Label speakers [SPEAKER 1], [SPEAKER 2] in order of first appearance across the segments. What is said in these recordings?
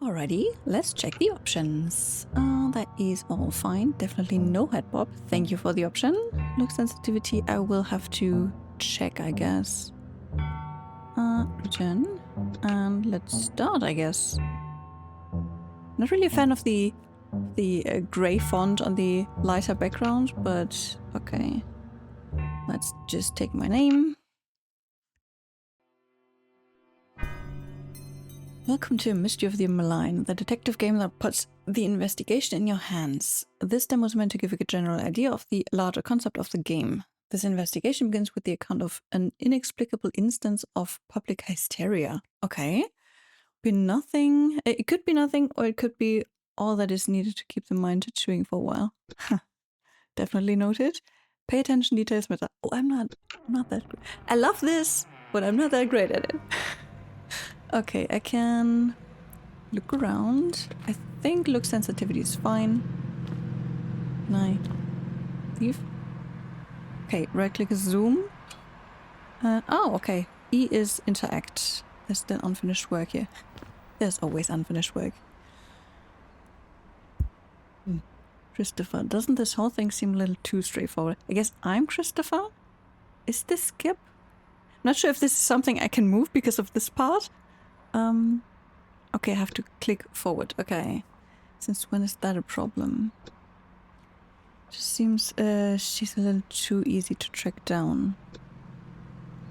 [SPEAKER 1] Alrighty, let's check the options. That is all fine. Definitely no head bob. Thank you for the option. Look sensitivity, I will have to check, I guess. Return. And let's start, I guess. Not really a fan of the grey font on the lighter background, but okay. Let's just take my name. Welcome to Mystery of the Malign, the detective game that puts the investigation in your hands. This demo is meant to give a general idea of the larger concept of the game. This investigation begins with the account of an inexplicable instance of public hysteria. Okay. It could be nothing, or it could be all that is needed to keep the mind chewing for a while. Definitely noted. Pay attention, details matter. Oh, I'm not that great. I love this, but I'm not that great at it. Okay, I can look around. I think look sensitivity is fine. Can I leave? Okay, right click is zoom. Oh, okay. E is interact. There's still unfinished work here. There's always unfinished work. Christopher. Doesn't this whole thing seem a little too straightforward? I guess I'm Christopher? Is this skip? Not sure if this is something I can move because of this part. Okay, I have to click forward. Okay. Since when is that a problem? Just seems she's a little too easy to track down.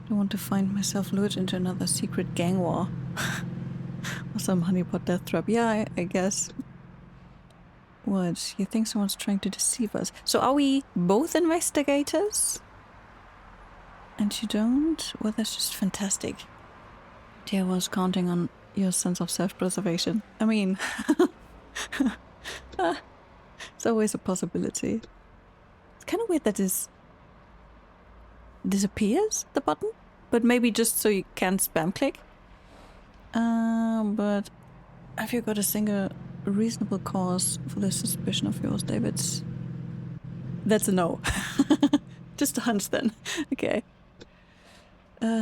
[SPEAKER 1] Don't want to find myself lured into another secret gang war. Or some honeypot death trap. Yeah, I guess. What? You think someone's trying to deceive us? So are we both investigators? And you don't? Well, that's just fantastic. Dear, I was counting on your sense of self-preservation. I mean, it's always a possibility. It's kind of weird that this disappears, the button, but maybe just so you can't spam click. But have you got a single reasonable cause for this suspicion of yours, David? That's a no. Just a hunch then. Okay.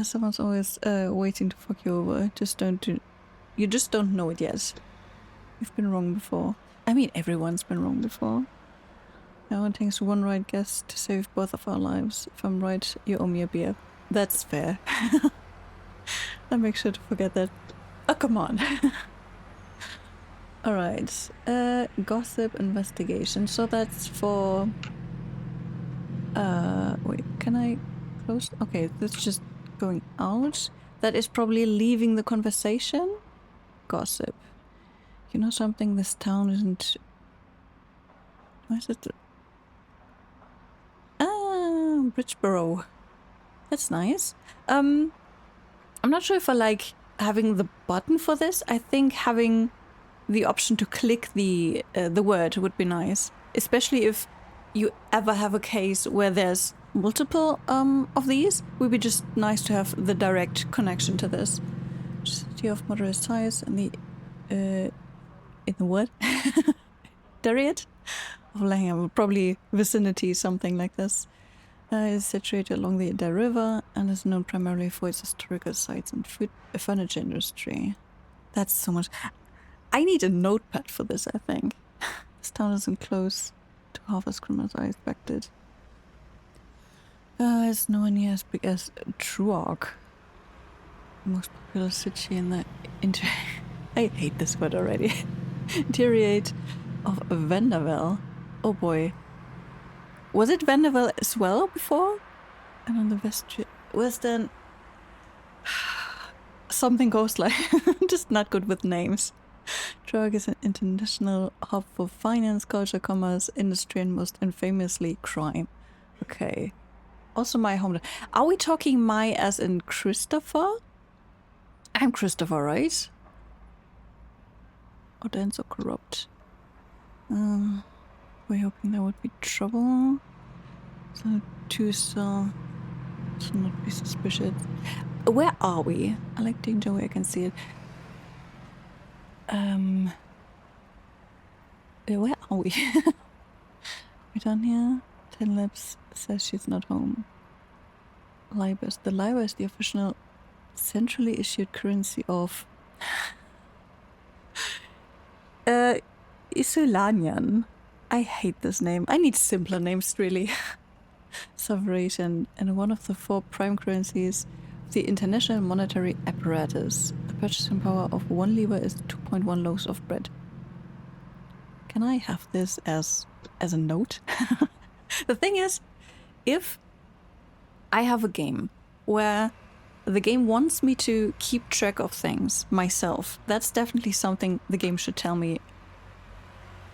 [SPEAKER 1] Someone's always waiting to fuck you over. You just don't know it yet. You've been wrong before. I mean, everyone's been wrong before. Now it takes one right guess to save both of our lives. If I'm right, you owe me a beer. That's fair. I'll make sure to forget that. Oh, come on. Alright. Gossip investigation. So that's for... wait, can I close? Okay, that's just going out. That is probably leaving the conversation. Gossip. You know something? This town isn't... Why is it... Bridgeboro. That's nice. I'm not sure if I like having the button for this. I think having the option to click the word would be nice. Especially if you ever have a case where there's multiple of these. Would be just nice to have the direct connection to this. City of moderate size and the in the what? Dariet of Langham, probably vicinity, something like this. Is situated along the Ida River and is known primarily for its historical sites and furniture industry. That's so much. I need a notepad for this, I think. This town isn't close to half as criminals I expected. It's nowhere near as big as Truark. The most popular city in the I hate this word already. Interrogate of Vanderbilt. Oh boy. Was it Vanderbilt as well before? And on the western... Something goes like... just not good with names. Truark is an international hub for finance, culture, commerce, industry, and most infamously crime. Okay. Also my home... Are we talking my as in Christopher? I'm Christopher, right? Or dense or corrupt. We're hoping there would be trouble. So to not be suspicious. Where are we? I like danger where I can see it. Where are we? We done here? 10 Labs says she's not home. Libus. The Libur is the official centrally issued currency of Isolanian. I hate this name. I need simpler names, really. Sovereign, and one of the 4 prime currencies of the international monetary apparatus. The purchasing power of 1 lever is 2.1 loaves of bread. Can I have this as a note? The thing is, if I have a game where the game wants me to keep track of things myself, that's definitely something the game should tell me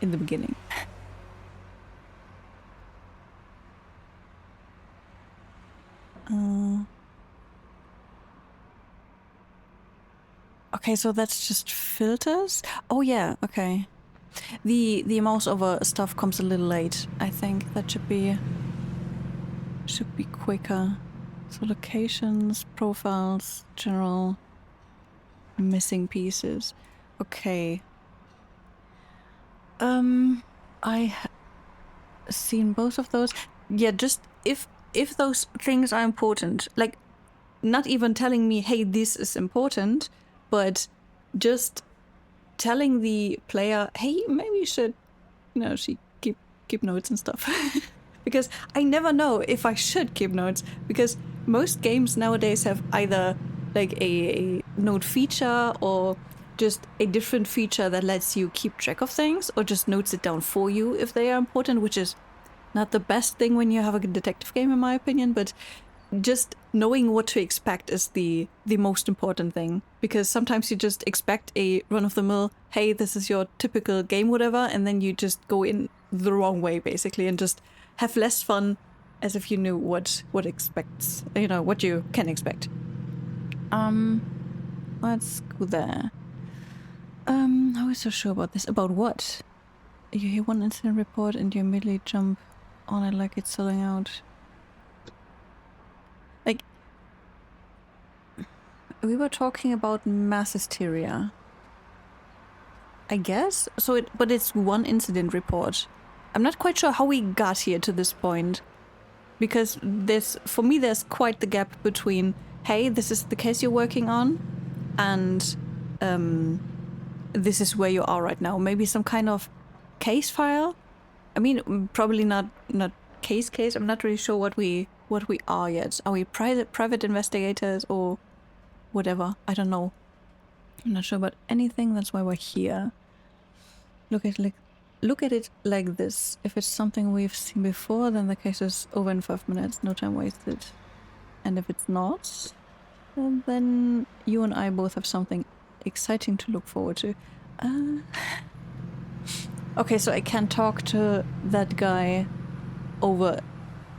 [SPEAKER 1] in the beginning. Okay, so that's just filters? Oh yeah, okay. The mouse over stuff comes a little late. I think that should be quicker. So locations, profiles, general, missing pieces. Okay. I seen both of those. Yeah, just if those things are important, like not even telling me, hey, this is important, but just telling the player, hey, maybe you should, she keep notes and stuff. Because I never know if I should keep notes, because most games nowadays have either like a note feature or just a different feature that lets you keep track of things, or just notes it down for you if they are important, which is not the best thing when you have a detective game, in my opinion, but just knowing what to expect is the most important thing, because sometimes you just expect a run-of-the-mill, hey, this is your typical game, whatever, and then you just go in the wrong way, basically, and just have less fun as if you knew what expects, what you can expect. Let's go there. How are you so sure about this? About what? You hear one incident report and you immediately jump on it like it's selling out. Like, we were talking about mass hysteria, I guess? But it's one incident report. I'm not quite sure how we got here to this point, because for me, there's quite the gap between, hey, this is the case you're working on, and this is where you are right now. Maybe some kind of case file? I mean, probably not case. I'm not really sure what we are yet. Are we private investigators or whatever? I don't know. I'm not sure about anything. That's why we're here. Look at it like this. If it's something we've seen before, then the case is over in 5 minutes. No time wasted. And if it's not, then you and I both have something exciting to look forward to. Okay, so I can talk to that guy over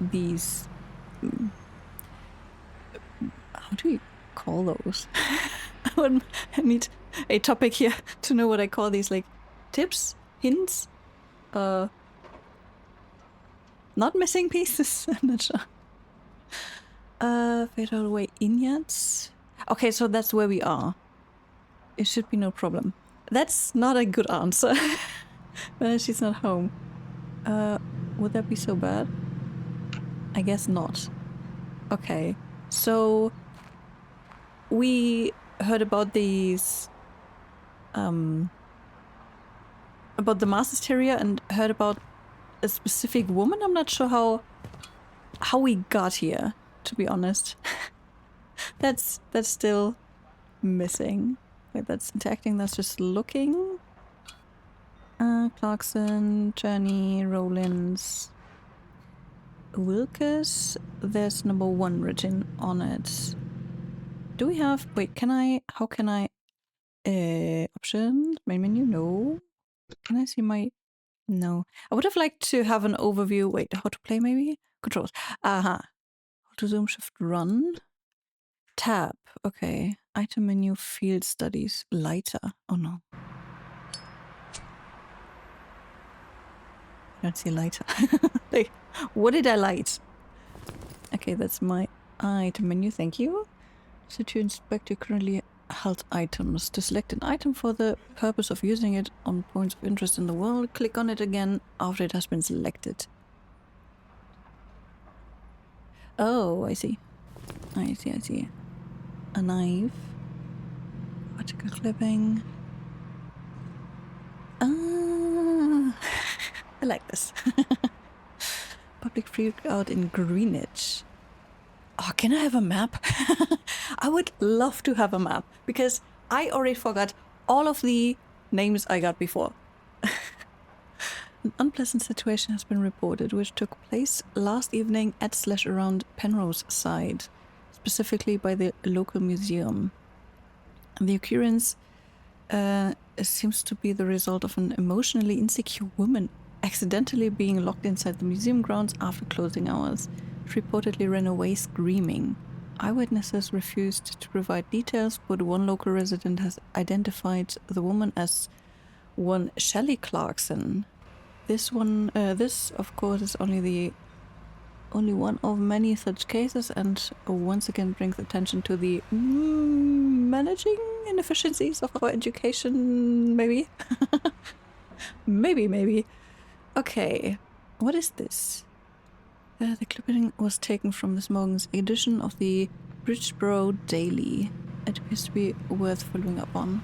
[SPEAKER 1] these... How do you call those? I need a topic here to know what I call these, like, tips? Hints? Not missing pieces? I'm not sure. Fatal way in yet? Okay, so that's where we are. It should be no problem. That's not a good answer. But she's not home. Would that be so bad? I guess not. Okay, so we heard about these about the mass hysteria and heard about a specific woman. I'm not sure how we got here, to be honest. That's still missing. Wait, that's interacting, that's just looking. Clarkson, Journey, Rollins, Wilkes. There's number 1 written on it. Do we have... Wait, how can I... options? Main menu? No. Can I see my... No. I would have liked to have an overview. Wait, how to play maybe? Controls. Aha. How to zoom, shift, run. Tab. Okay. Item menu, field studies. Lighter. Oh no. I don't see lighter. Like, what did I light? Okay, that's my item menu. Thank you. So to inspect your currently held items. To select an item for the purpose of using it on points of interest in the world, click on it again after it has been selected. Oh, I see. I see. A knife. Article clipping. Ah, I like this. Public freakout in Greenwich. Oh, can I have a map? I would love to have a map because I already forgot all of the names I got before. An unpleasant situation has been reported, which took place last evening at/around Penrose side, specifically by the local museum. The occurrence seems to be the result of an emotionally insecure woman accidentally being locked inside the museum grounds after closing hours. She reportedly ran away screaming. Eyewitnesses refused to provide details, but one local resident has identified the woman as one Shelley Clarkson. This of course, is only one of many such cases, and once again brings attention to the managing inefficiencies of our education, maybe? Maybe. Okay, what is this? The clipping was taken from this morning's edition of the Bridgeboro Daily. It appears to be worth following up on.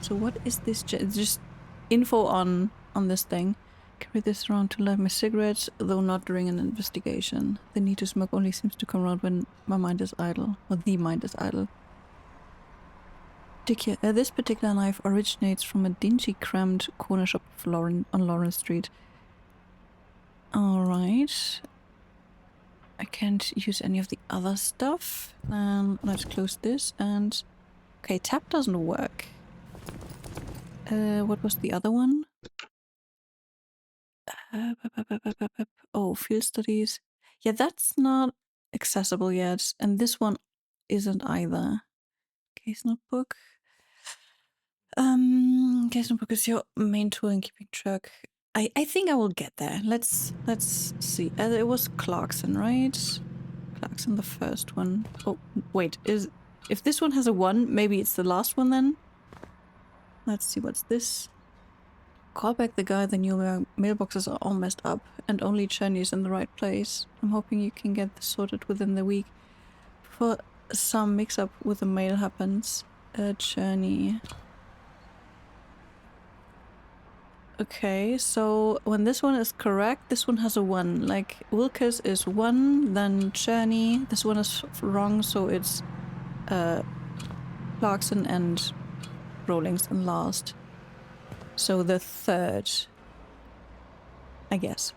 [SPEAKER 1] So what is this? It's just info on this thing. Carry this around to light my cigarettes, though not during an investigation. The need to smoke only seems to come around when my mind is idle, or the mind is idle. This particular knife originates from a dingy, crammed corner shop on Lawrence Street. Alright. I can't use any of the other stuff. Let's close this and... Okay, tab doesn't work. What was the other one? Oh, field studies. Yeah, that's not accessible yet. And this one isn't either. Case notebook. Case notebook is your main tool in keeping track. I think I will get there. Let's see. It was Clarkson, right? Clarkson, the first one. Oh, wait. If this one has a 1, maybe it's the last one then? Let's see, what's this? Call back the guy, the new mailboxes are all messed up and only Cherney is in the right place. I'm hoping you can get this sorted within the week before some mix-up with the mail happens. Cherney. Okay, so when this one is correct, this one has a 1. Like, Wilkes is 1, then Cherney. This one is wrong, so it's Clarkson and Rawlings in last. So the third, I guess.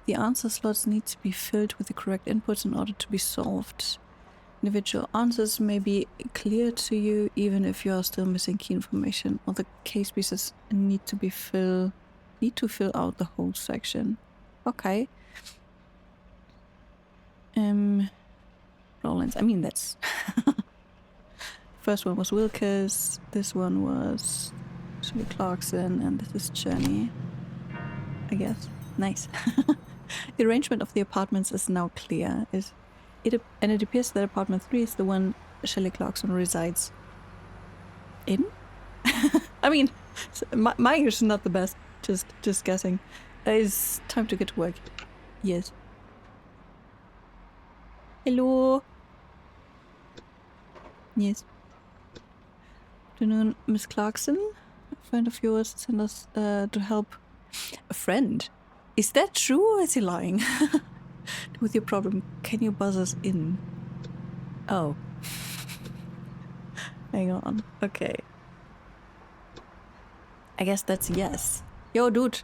[SPEAKER 1] The answer slots need to be filled with the correct inputs in order to be solved. Individual answers may be clear to you even if you are still missing key information, or the case pieces need to fill out the whole section. Okay. Rollins. I mean, that's first one was Wilkes, this one was Shelley Clarkson, and this is Cherney. I guess. Nice. The arrangement of the apartments is now clear. And it appears that apartment 3 is the one Shelley Clarkson resides in? I mean, my English is not the best. Just guessing. It's time to get to work. Yes. Hello. Yes. Good afternoon, Miss Clarkson. A friend of yours sent us to help. A friend? Is that true or is he lying? With your problem, can you buzz us in? Oh. Hang on. Okay. I guess that's yes. Yo, dude.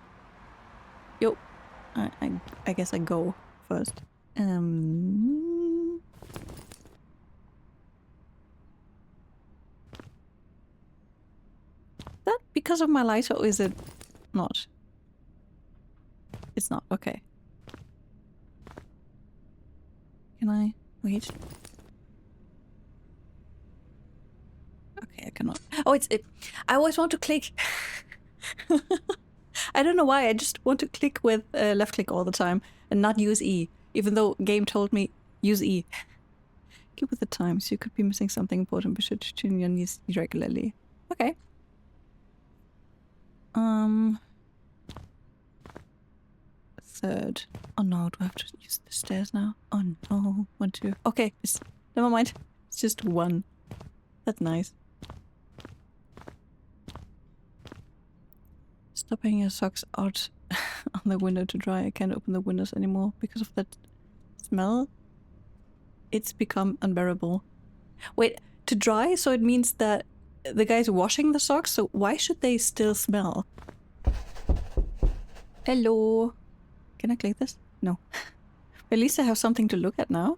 [SPEAKER 1] Yo. I guess I go first. That because of my lighter, or is it not? It's not. Okay. Can I wait? Okay, I cannot. Oh, I always want to click. I don't know why. I just want to click with left click all the time and not use E, even though game told me use E. Keep with the times. You could be missing something important, but should tune your knees regularly. Okay. Third. Oh no, do I have to use the stairs now? Oh no. 1, 2. Okay, never mind. It's just 1. That's nice. Stop hanging your socks out on the window to dry. I can't open the windows anymore because of that smell. It's become unbearable. Wait, to dry? So it means that the guy's washing the socks, so why should they still smell? Hello. Can I click this? No. At least I have something to look at now.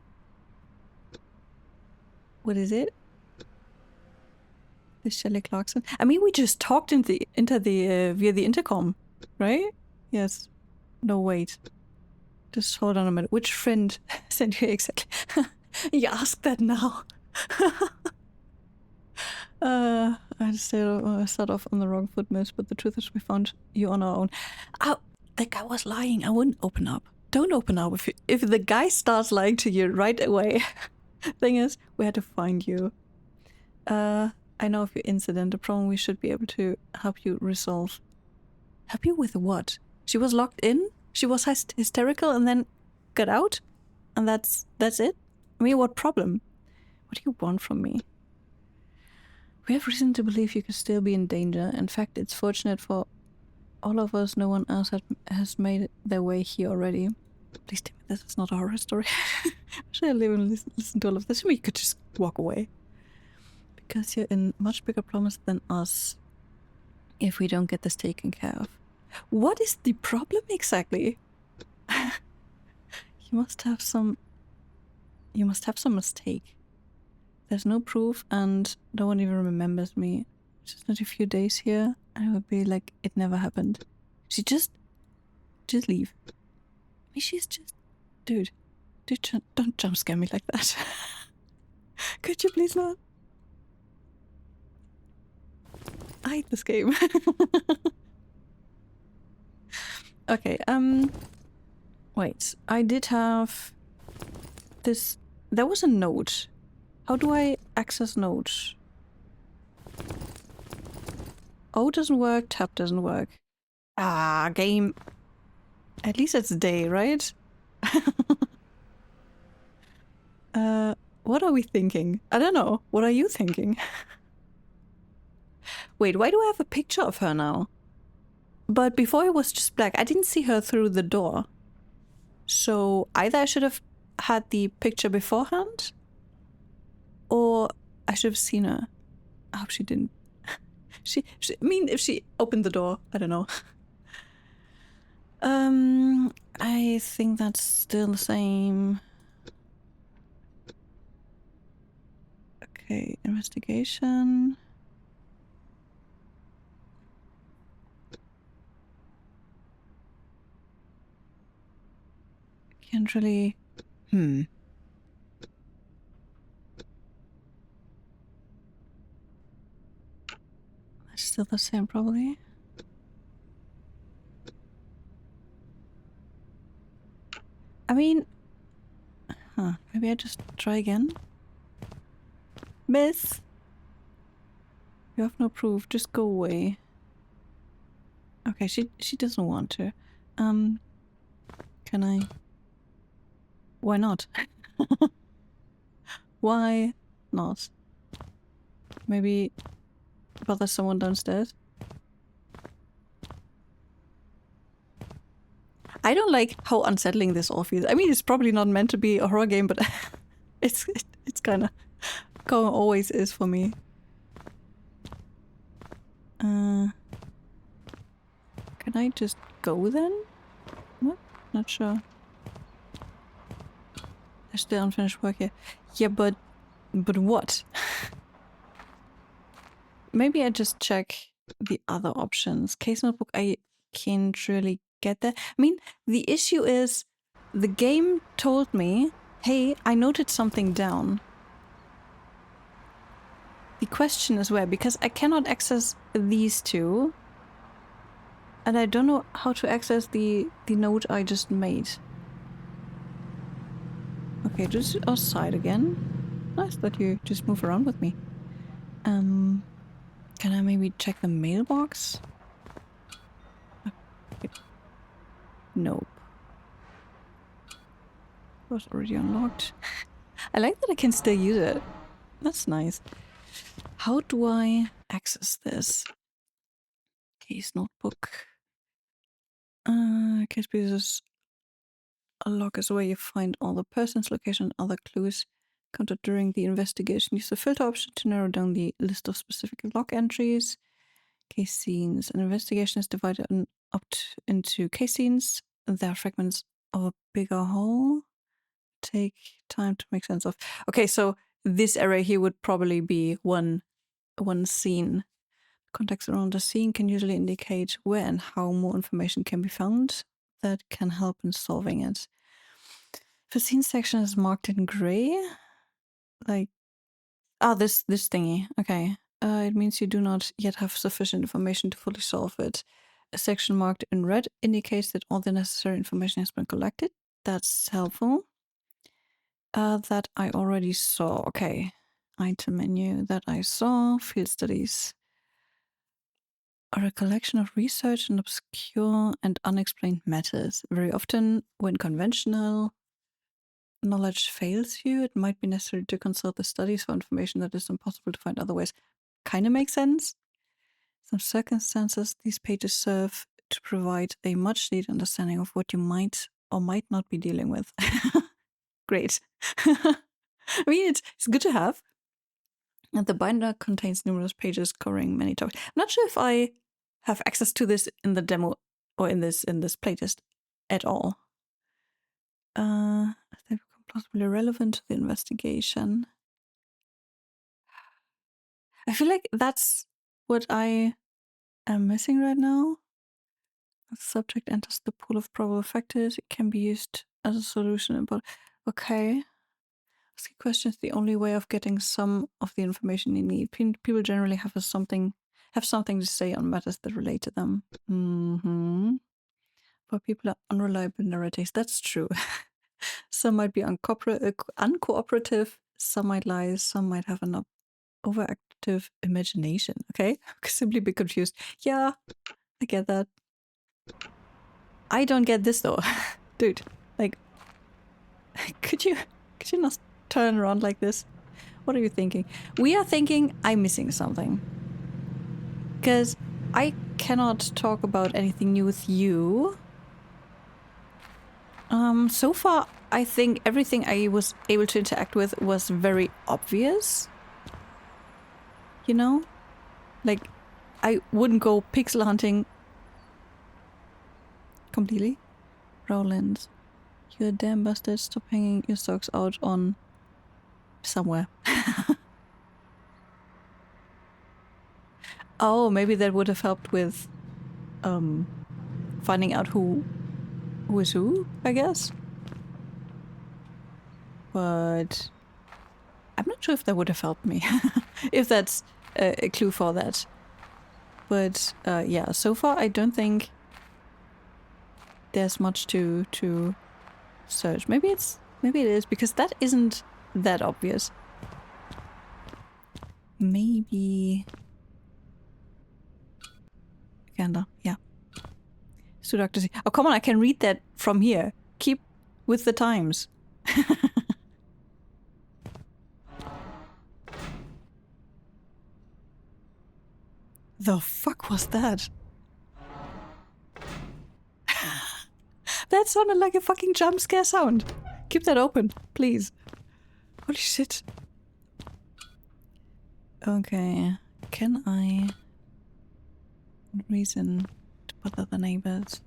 [SPEAKER 1] What is it? This Shelley Clarkson. I mean, we just talked via the intercom, right? Yes. No, wait. Just hold on a minute. Which friend sent you exactly? You ask that now. I still start off on the wrong foot, miss, but the truth is we found you on our own. Oh, that guy was lying. I wouldn't open up. Don't open up. If the guy starts lying to you right away. Thing is, we had to find you. I know of your incident, the problem we should be able to help you resolve. Help you with what? She was locked in? She was hysterical and then got out? And that's it? I mean, what problem? What do you want from me? We have reason to believe you could still be in danger. In fact, it's fortunate for all of us no one else has made their way here already. Please tell me this is not a horror story. Should I live and listen to all of this? Maybe you could just walk away. Because you're in much bigger problems than us if we don't get this taken care of. What is the problem exactly? You must have some mistake. There's no proof and no one even remembers me. Just not a few days here and it would be like it never happened. She just leave. I mean, she's just... Dude, don't jump scare me like that. Could you please not? I hate this game. Okay, wait, I did have this... There was a note. How do I access notes? O doesn't work, tab doesn't work. Ah, game. At least it's day, right? What are we thinking? I don't know. What are you thinking? Wait, why do I have a picture of her now? But before it was just black. I didn't see her through the door. So either I should have had the picture beforehand, or I should have seen her. I hope she didn't. I mean, if she opened the door, I don't know. I think that's still the same. Okay, investigation. Can't really... It's still the same, probably. I mean... maybe I just try again? Miss! You have no proof, just go away. Okay, she doesn't want to. Can I... Why not? Why not? Maybe bother someone downstairs? I don't like how unsettling this all feels. I mean, it's probably not meant to be a horror game, but it's kind of always is for me. Can I just go then? What? Not sure. There's still unfinished work here. Yeah, but what? Maybe I just check the other options. Case notebook, I can't really get there. I mean, the issue is the game told me, hey, I noted something down. The question is where, because I cannot access these two. And I don't know how to access the note I just made. Okay, just outside again. Nice that you just move around with me. Can I maybe check the mailbox? Okay. Nope. It was already unlocked. I like that I can still use it. That's nice. How do I access this? Case notebook. Case pieces. A log is where you find all the person's location and other clues encountered during the investigation. Use the filter option to narrow down the list of specific log entries. Case scenes. An investigation is divided into case scenes. There are fragments of a bigger whole. Take time to make sense of. Okay, so this area here would probably be one scene. Context around the scene can usually indicate where and how more information can be found that can help in solving it. The scene section is marked in gray. Like, this thingy. Okay. It means you do not yet have sufficient information to fully solve it. A section marked in red indicates that all the necessary information has been collected. That's helpful. That I already saw. Okay. Item menu that I saw. Field studies are a collection of research and obscure and unexplained matters. Very often, when conventional knowledge fails you, it might be necessary to consult the studies for information that is impossible to find otherwise. Kind of makes sense. In some circumstances, these pages serve to provide a much needed understanding of what you might or might not be dealing with. Great. I mean, it's good to have. And the binder contains numerous pages covering many topics. I'm not sure if I have access to this in the demo or in this playtest at all. They become possibly relevant to the investigation. I feel like that's what I am missing right now. The subject enters the pool of probable factors. It can be used as a solution. But okay. Asking questions is the only way of getting some of the information you need. People generally have something to say on matters that relate to them. But people are unreliable narrators. That's true. Some might be uncooperative. Some might lie. Some might have an overactive imagination. Okay, simply be confused. Yeah, I get that. I don't get this though, dude. Like, could you not turn around like this? What are you thinking? We are thinking I'm missing something. Because I cannot talk about anything new with you. So far, I think everything I was able to interact with was very obvious. You know? Like, I wouldn't go pixel hunting completely. Rowlands. You're a damn bastard. Stop hanging your socks out on somewhere. Oh, maybe that would have helped with finding out who is who, I guess. But I'm not sure if that would have helped me. If that's a clue for that. But yeah, so far I don't think there's much to search. Maybe it is, because that isn't that obvious. Maybe Gander, yeah. Pseudocracy. Oh, come on, I can read that from here. Keep with the times. The fuck was that? That sounded like a fucking jump scare sound. Keep that open, please. Holy shit. Okay, can I reason to bother the neighbors?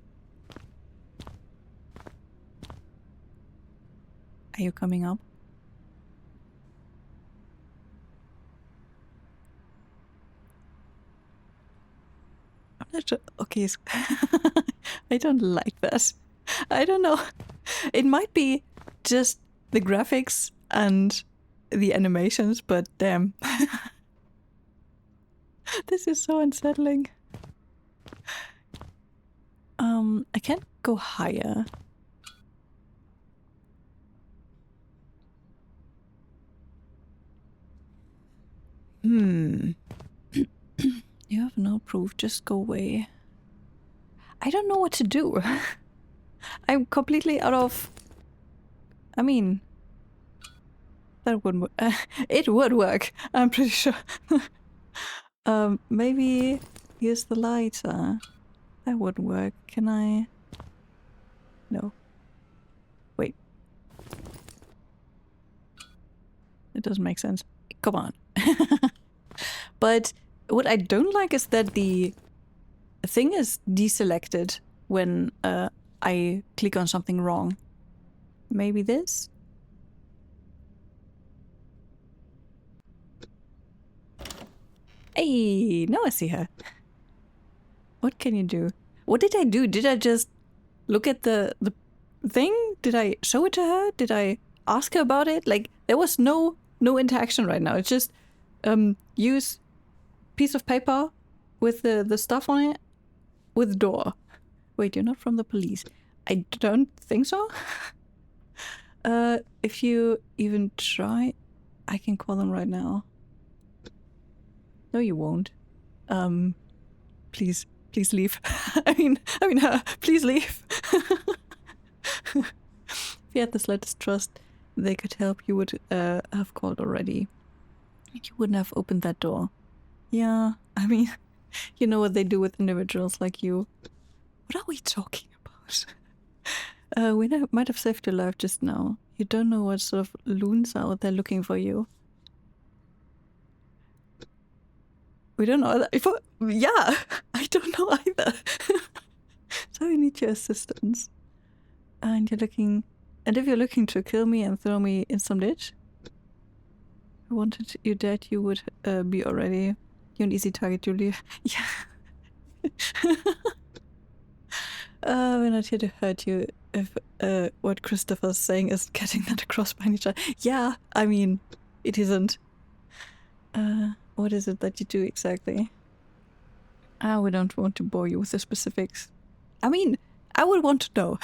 [SPEAKER 1] Are you coming up? I'm not sure. Okay, I don't like that. I don't know. It might be just the graphics and the animations, but damn. This is so unsettling. I can't go higher. You have no proof, just go away. I don't know what to do. I'm completely out of... I mean... That wouldn't work. It would work, I'm pretty sure. Maybe use the lighter. That would work. Can I... No. Wait. It doesn't make sense. Come on. But what I don't like is that the thing is deselected when I click on something wrong. Maybe this? Hey, now I see her. What can you do? What did I do? Did I just look at the thing? Did I show it to her? Did I ask her about it? Like, there was no interaction right now. It's just use piece of paper with the stuff on it with door. Wait, you're not from the police. I don't think so. If you even try, I can call them right now. No, you won't. Please leave. I mean, please leave. If you had the slightest trust they could help, you would have called already. You wouldn't have opened that door. Yeah, I mean, you know what they do with individuals like you. What are we talking about? We might have saved your life just now. You don't know what sort of loons are out there looking for you. We don't know that before. Yeah, I don't know either. So we need your assistance. And if you're looking to kill me and throw me in some ditch, if I wanted you dead, you would be already. You're an easy target, Julia. Yeah. We're not here to hurt you. If what Christopher's saying is getting that across by any chance. Yeah, I mean, it isn't. What is it that you do exactly? We don't want to bore you with the specifics. I mean, I would want to know.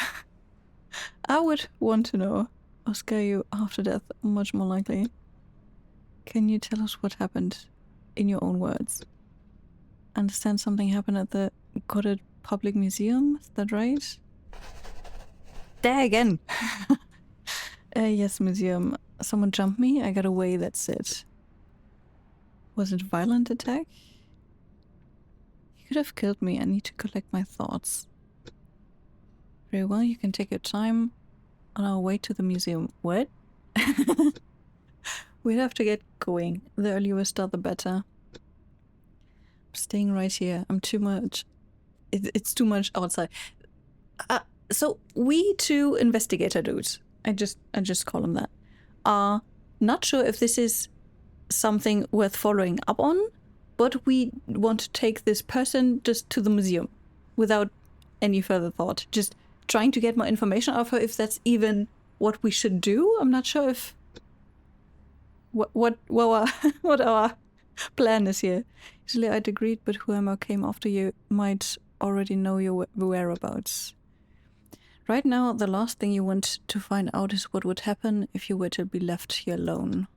[SPEAKER 1] I would want to know. Or scare you after death, much more likely. Can you tell us what happened in your own words? Understand something happened at the Goddard Public Museum? Is that right? There again! Yes, museum. Someone jumped me, I got away, that's it. Was it a violent attack? You could have killed me, I need to collect my thoughts. Very well, you can take your time on our way to the museum. What? We'd have to get going. The earlier we start, the better. I'm staying right here. I'm too much. It's too much outside. So we two investigator dudes, I just call them that, are not sure if this is something worth following up on, but we want to take this person just to the museum without any further thought. Just trying to get more information out of her, if that's even what we should do. I'm not sure if what our plan is here. Usually I'd agreed, but whoever came after you might already know your whereabouts. Right now, the last thing you want to find out is what would happen if you were to be left here alone.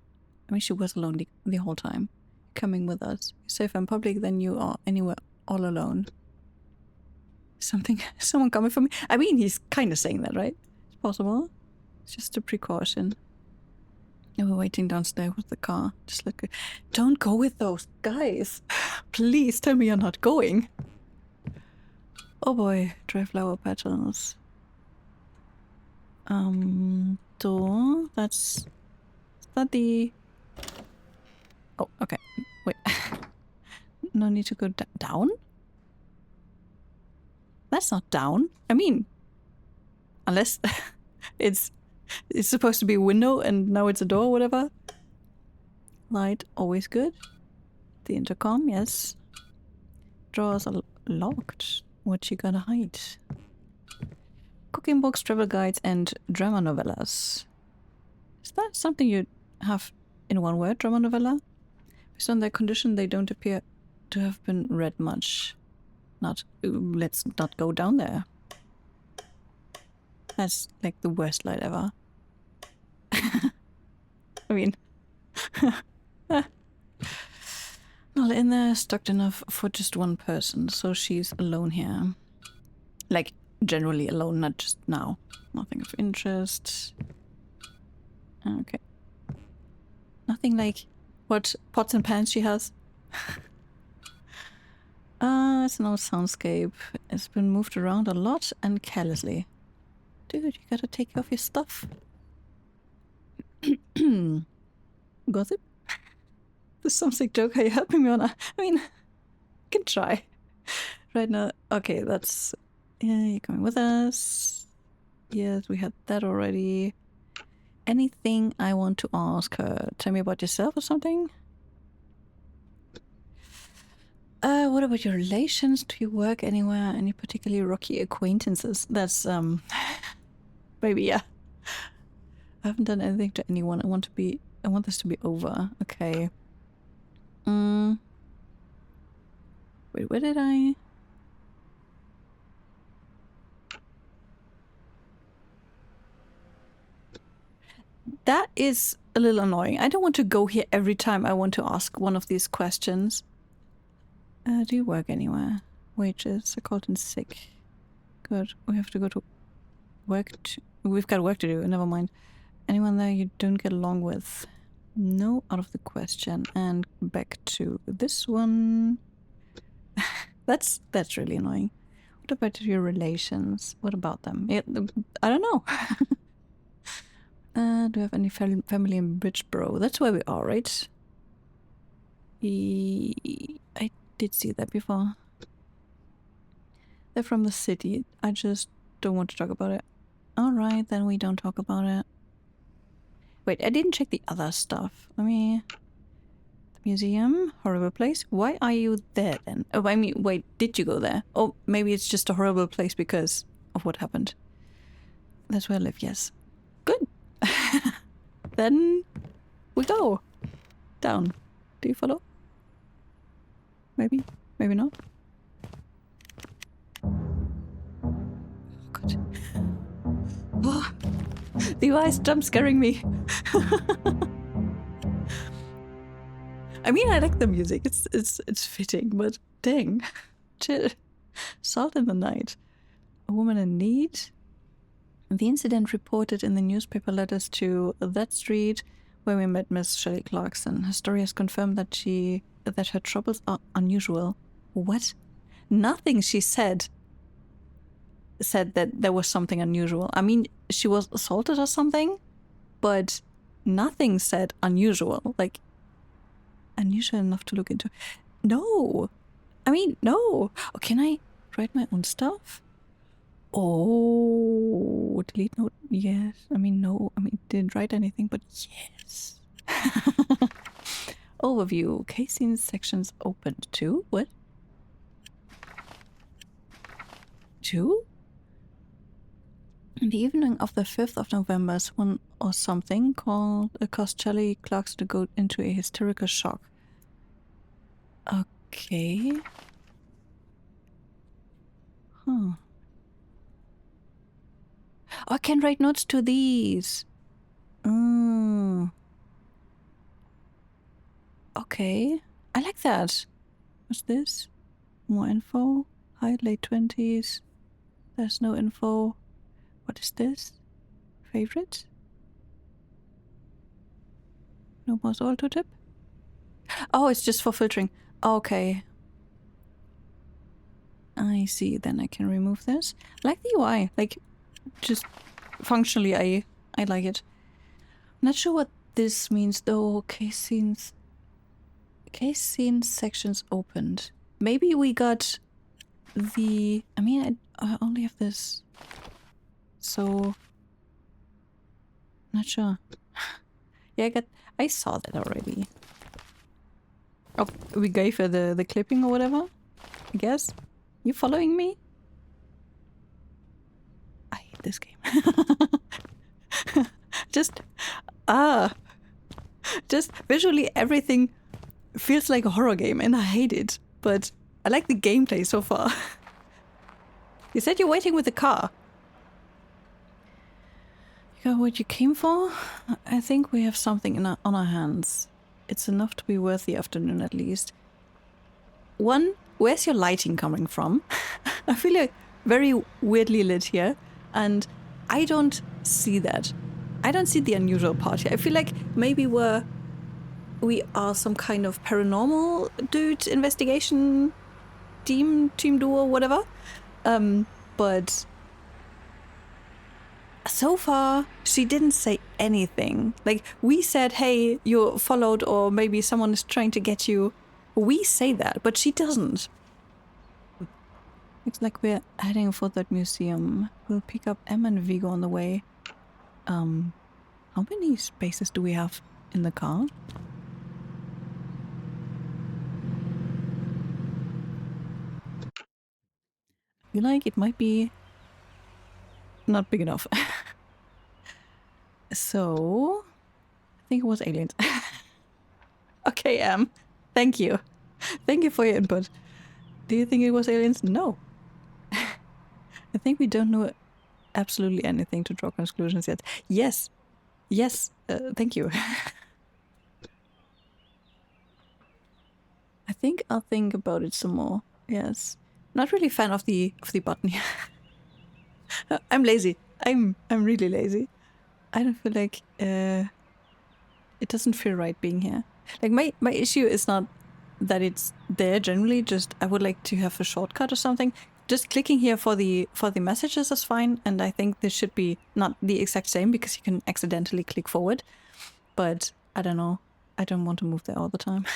[SPEAKER 1] I mean, she was alone the whole time. Coming with us. You're safe in public, then you are anywhere all alone. Someone coming for me? I mean, he's kind of saying that, right? It's possible. It's just a precaution. And we're waiting downstairs with the car. Just like, don't go with those guys. Please tell me you're not going. Oh boy, dry flower petals. Door. Is that the... Oh, okay. Wait. No need to go down? That's not down. I mean, unless it's supposed to be a window and now it's a door or whatever. Light, always good. The intercom, yes. Drawers are locked. What you gonna hide? Cooking books, travel guides, and drama novellas. Is that something you have in one word, drama novella? Based on their condition, they don't appear to have been read much. Let's not go down there. That's like the worst light ever. I mean, not in there, stocked enough for just one person, so she's alone here. Like, generally alone, not just now. Nothing of interest. Okay. Nothing like what pots and pans she has. It's an old soundscape. It's been moved around a lot and carelessly. Dude, you gotta take off your stuff. Gossip? This sounds like joke. Are you helping me or not? I mean, I can try. Right now, okay, that's... Yeah, you're coming with us. Yes, we had that already. Anything I want to ask her? Tell me about yourself or something? What about your relations? Do you work anywhere? Any particularly rocky acquaintances? That's, maybe, yeah. I haven't done anything to anyone. I want this to be over. Okay. Wait, where did I... That is a little annoying. I don't want to go here every time I want to ask one of these questions. Do you work anywhere? Wages, I called in sick. Good. We have to go to work. We've got work to do. Never mind. Anyone there you don't get along with? No, out of the question. And back to this one. That's really annoying. What about your relations? What about them? I don't know. Do you have any family in Bridgeboro? That's where we are, right? I did see that before. They're from the city. I just don't want to talk about it. Alright, then we don't talk about it. Wait, I didn't check the other stuff. Let me... The museum? Horrible place? Why are you there then? Oh, I mean, wait, did you go there? Oh, maybe it's just a horrible place because of what happened. That's where I live, yes. Good. Then we go. Down. Do you follow? Maybe. Maybe not. Oh, God. Oh, the eyes jump scaring me. I mean, I like the music. It's fitting, but dang. Chill. Salt in the night. A woman in need. The incident reported in the newspaper led us to that street where we met Miss Shelley Clarkson. Her story has confirmed that her troubles are unusual. What? Nothing she said that there was something unusual. I mean, she was assaulted or something, but nothing said unusual. Like, unusual enough to look into. No! I mean, no! Oh, can I write my own stuff? Oh, delete note. Yes. I mean, no. I mean, didn't write anything, but yes. Overview. Case scenes sections opened. 2? What? 2? In the evening of the 5th of November, someone or something caused Shelley Clarkson to go into a hysterical shock. Okay. Huh. Oh, I can write notes to these. Okay. I like that. What's this? More info. Height, late 20s. There's no info. What is this? Favorite? No more auto tip? Oh, it's just for filtering. Okay. I see. Then I can remove this. I like the UI. Like, just functionally, I like it. Not sure what this means though. Case scenes sections opened. Maybe we got the... I mean, I only have this. So... Not sure. Yeah, I saw that already. Oh, we gave her the clipping or whatever? I guess? You following me? I hate this game. Just visually everything feels like a horror game and I hate it, but I like the gameplay so far. You said you're waiting with the car. You got what you came for? I think we have something on our hands. It's enough to be worth the afternoon at least. One, where's your lighting coming from? I feel like very weirdly lit here, and I don't see that. I don't see the unusual part here. I feel like maybe we are some kind of paranormal dude investigation team duo, whatever. But So far, she didn't say anything. Like, we said, hey, you're followed, or maybe someone is trying to get you. We say that, but she doesn't. Looks like we're heading for that museum. We'll pick up Em and Vigo on the way. How many spaces do we have in the car? I feel like it might be not big enough. So, I think it was aliens. Okay, Em. Thank you. Thank you for your input. Do you think it was aliens? No. I think we don't know absolutely anything to draw conclusions yet. Yes. Yes. Thank you. I think I'll think about it some more. Yes. Not really a fan of the button here. I'm lazy. I'm really lazy. I don't feel like it doesn't feel right being here. Like my issue is not that it's there generally, just I would like to have a shortcut or something. Just clicking here for the messages is fine, and I think this should be not the exact same because you can accidentally click forward. But I don't know. I don't want to move there all the time.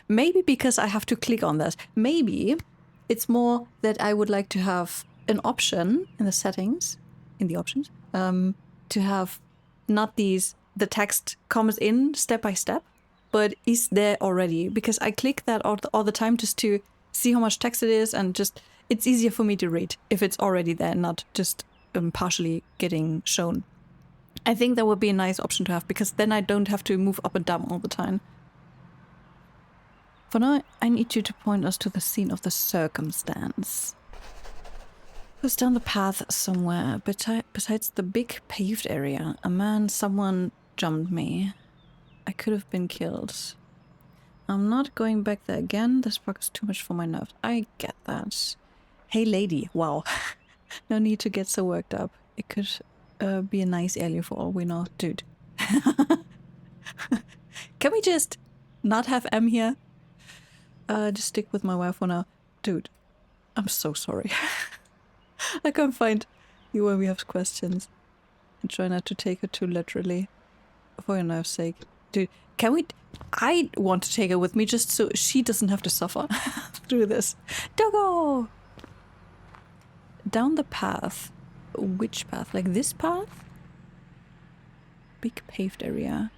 [SPEAKER 1] Maybe because I have to click on this. Maybe it's more that I would like to have an option in the settings, in the options, to have not the text comes in step by step, but is there already. Because I click that all the time just to see how much text it is, and just it's easier for me to read if it's already there, not just partially getting shown. I think that would be a nice option to have, because then I don't have to move up and down all the time. For now, I need you to point us to the scene of the circumstance. It was down the path somewhere, besides the big paved area. A man, someone jumped me. I could have been killed. I'm not going back there again. This park is too much for my nerves. I get that. Hey lady, wow. No need to get so worked up. It could be a nice alien for all we know. Dude. Can we just not have M here? Just stick with my wife for now. Dude, I'm so sorry. I can't find you when we have questions. And try not to take her too literally. For your nerve's sake. Dude, can we... I want to take her with me just so she doesn't have to suffer through this. Doggo! Down the path. Which path? Like this path? Big paved area.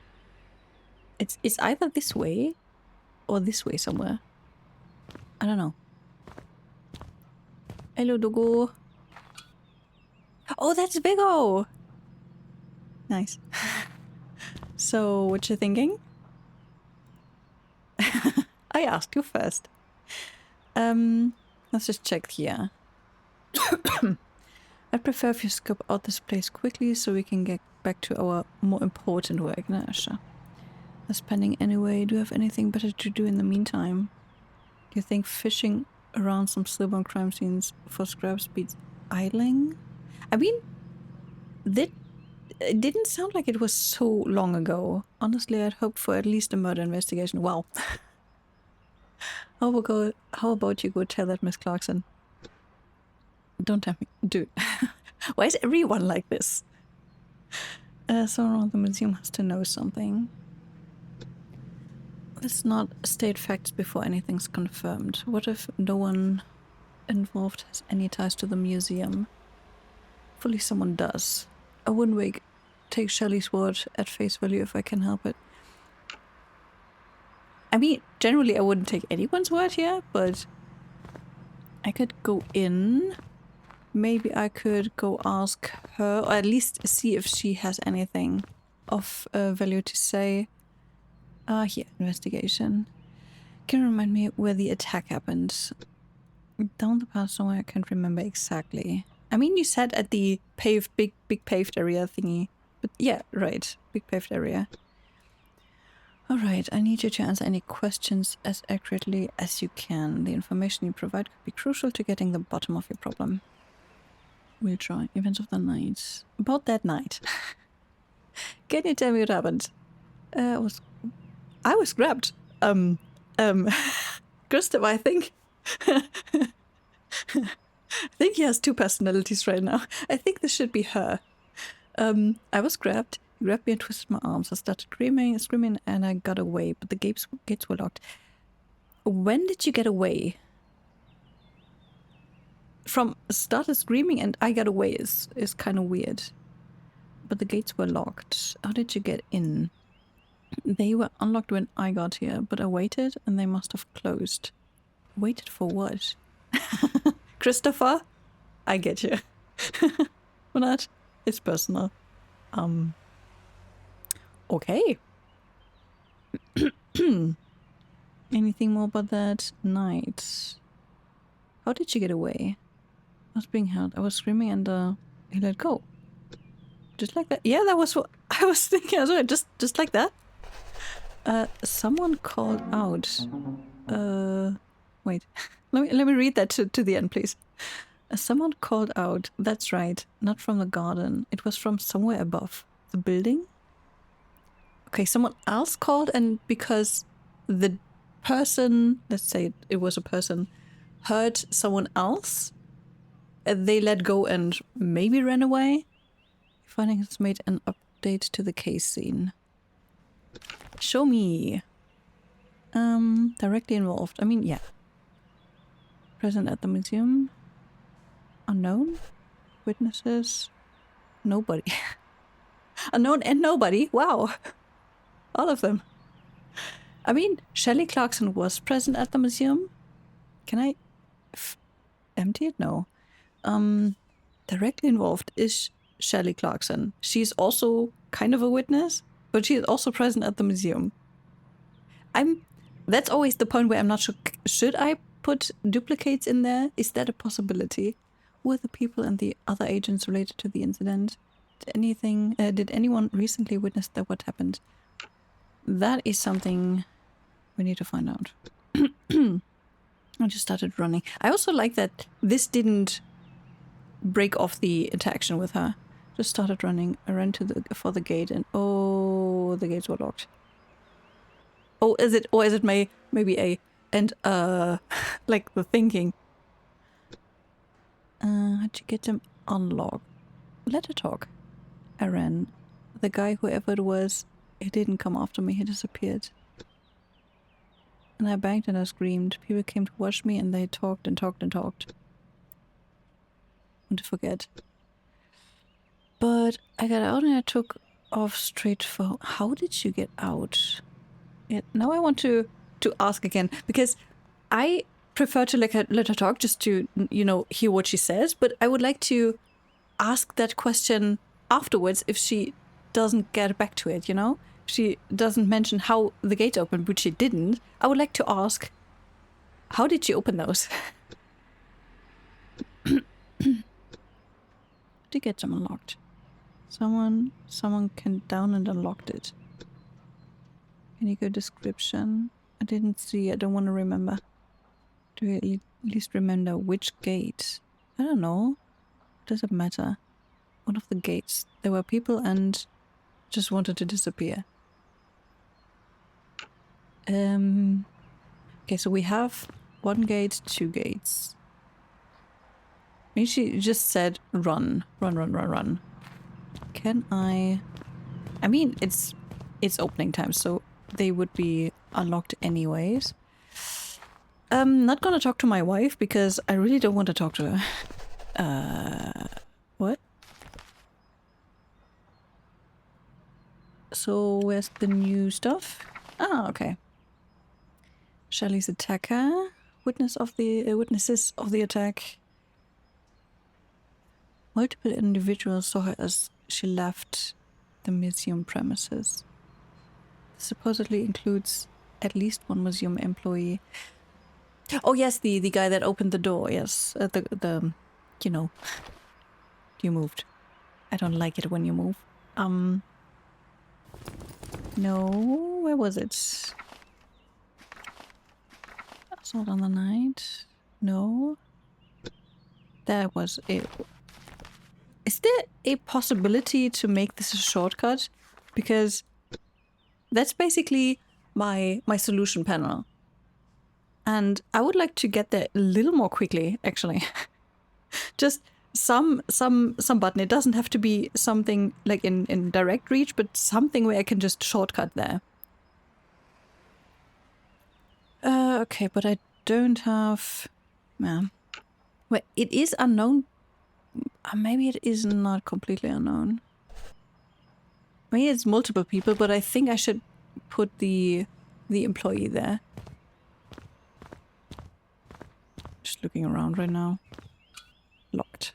[SPEAKER 1] It's either this way or this way somewhere. I don't know. Hello, doggo. Oh, that's Vigo! Nice. So, what you thinking? I asked you first. Let's just check here. I'd prefer if you scope out this place quickly so we can get back to our more important work. No, sure. That's pending anyway. Do you have anything better to do in the meantime? Do you think fishing around some suburban crime scenes for scraps beats idling? I mean, it didn't sound like it was so long ago. Honestly, I'd hoped for at least a murder investigation. Wow. How about you go tell that Miss Clarkson? Don't tell me. Dude. Why is everyone like this? Someone around the museum has to know something. Let's not state facts before anything's confirmed. What if no one involved has any ties to the museum? Hopefully someone does. I wouldn't take Shelley's word at face value if I can help it. I mean, generally I wouldn't take anyone's word here, but I could go in. Maybe I could go ask her, or at least see if she has anything of value to say. Here, investigation. Can you remind me where the attack happened? Down the path somewhere, I can't remember exactly. I mean, you said at the big paved area thingy. But yeah, right. Big paved area. Alright, I need you to answer any questions as accurately as you can. The information you provide could be crucial to getting the bottom of your problem. We'll try. Events of the night. About that night. Can you tell me what happened? I was grabbed. Christopher, I think. I think he has 2 personalities right now. I think this should be her. I was grabbed. He grabbed me and twisted my arms. I started screaming, and I got away, but the gates were locked. When did you get away? From started screaming and I got away is kind of weird. But the gates were locked. How did you get in? They were unlocked when I got here, but I waited and they must have closed. Waited for what? Christopher? I get you. For that, it's personal. Okay. Anything more about that night? How did you get away? I was being held. I was screaming and he let go. Just like that. Yeah, that was what I was thinking as well. Just like that. Someone called out. Wait. Let me read that to the end, please. Someone called out. That's right. Not from the garden. It was from somewhere above. The building? Okay, someone else called, and because the person, let's say it was a person, heard someone else, they let go and maybe ran away. Finding has made an update to the case scene. Show me. Directly involved. I mean, yeah. Present at the museum. Unknown. Witnesses. Nobody. Unknown and nobody. Wow. All of them. I mean, Shelley Clarkson was present at the museum. Can I empty it? No. Directly involved is Shelley Clarkson. She's also kind of a witness, but she is also present at the museum. That's always the point where I'm not sure. Should I put duplicates in there? Is that a possibility? Who are the people and the other agents related to the incident? Did anyone recently witness that what happened? That is something we need to find out. I just started running. I also like that this didn't break off the interaction with her. Just started running. I ran for the gate, and oh, the gates were locked. Oh, is it maybe a and like the thinking. How'd you get them unlocked? Let her talk. I ran. The guy, whoever it was, he didn't come after me. He disappeared. And I banged and I screamed. People came to watch me, and they talked and talked and talked. And to forget. But I got out and I took off straight for... How did you get out? Now I want to ask again, because I prefer to let her talk just to, hear what she says, but I would like to ask that question afterwards if she doesn't get back to it, If she doesn't mention how the gate opened, which she didn't. I would like to ask, how did you open those? To get them unlocked. Someone came down and unlocked it. Can you go description? I didn't see. I don't want to remember. Do I at least remember which gate? I don't know. Does it matter? One of the gates. There were people and just wanted to disappear. Okay, so we have 1 gate, 2 gates. Maybe she just said run. Run. Can I mean, it's opening time, so they would be unlocked anyways. Not gonna talk to my wife because I really don't want to talk to her. What? So where's the new stuff? Ah, okay. Shelley's attacker. Witnesses of the attack. Multiple individuals saw her as she left the museum premises. This supposedly includes at least 1 museum employee. Oh yes, the guy that opened the door. Yes, you moved. I don't like it when you move. No, where was it? Assault on the night. No, that was it. Is there a possibility to make this a shortcut? Because that's basically my solution panel. And I would like to get there a little more quickly, actually. Just some button. It doesn't have to be something like in direct reach, but something where I can just shortcut there. Okay, but I don't have... Yeah. Well, it is unknown. Maybe it is not completely unknown. Maybe it's multiple people, but I think I should put the employee there. Just looking around right now. Locked.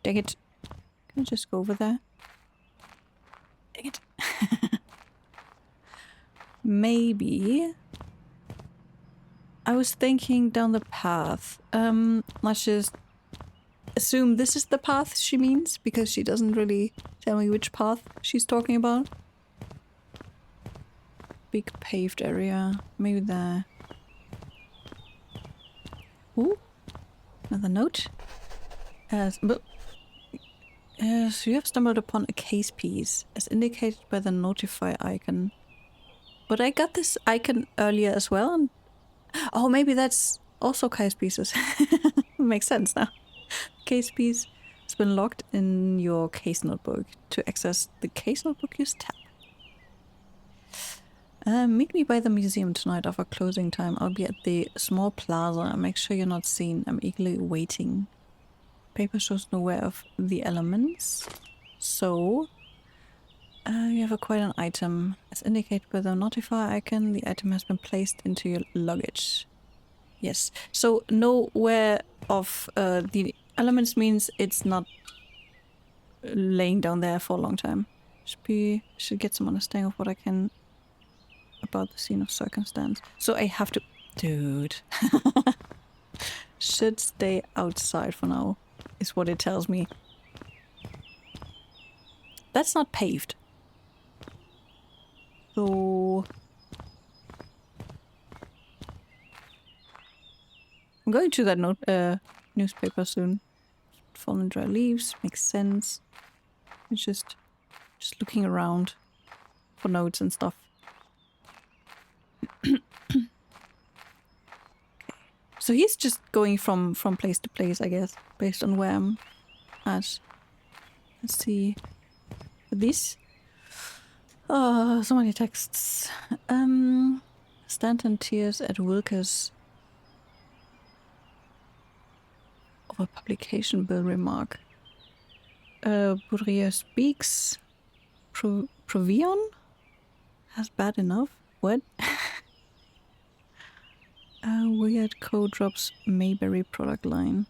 [SPEAKER 1] Dang it. Can I just go over there? Dang it. Maybe... I was thinking down the path. Let's just assume this is the path she means, because she doesn't really tell me which path she's talking about. Big paved area. Maybe there. Ooh. Another note. Yes, you have stumbled upon a case piece, as indicated by the notify icon. But I got this icon earlier as well, and oh, maybe that's also case pieces. Makes sense now. Case piece has been locked in your case notebook. To access the case notebook, use tab. Meet me by the museum tonight after closing time. I'll be at the small plaza. Make sure you're not seen. I'm eagerly waiting. Paper shows nowhere of the elements. So, you have acquired an item. As indicated by the notify icon, the item has been placed into your luggage. Yes. So, nowhere of the elements means it's not laying down there for a long time. Should get some understanding of what I can about the scene of circumstance. So I have to... Dude. Should stay outside for now, is what it tells me. That's not paved. So... I'm going to that newspaper soon. Fallen dry leaves, makes sense. It's just looking around for notes and stuff. Okay. So he's just going from place to place, I guess, based on where I'm at. Let's see. This. Oh, so many texts. Stanton tears at Wilkes over publication bill remark. Bourrier speaks. Provion? That's bad enough. What? Weird Co drops Mayberry product line.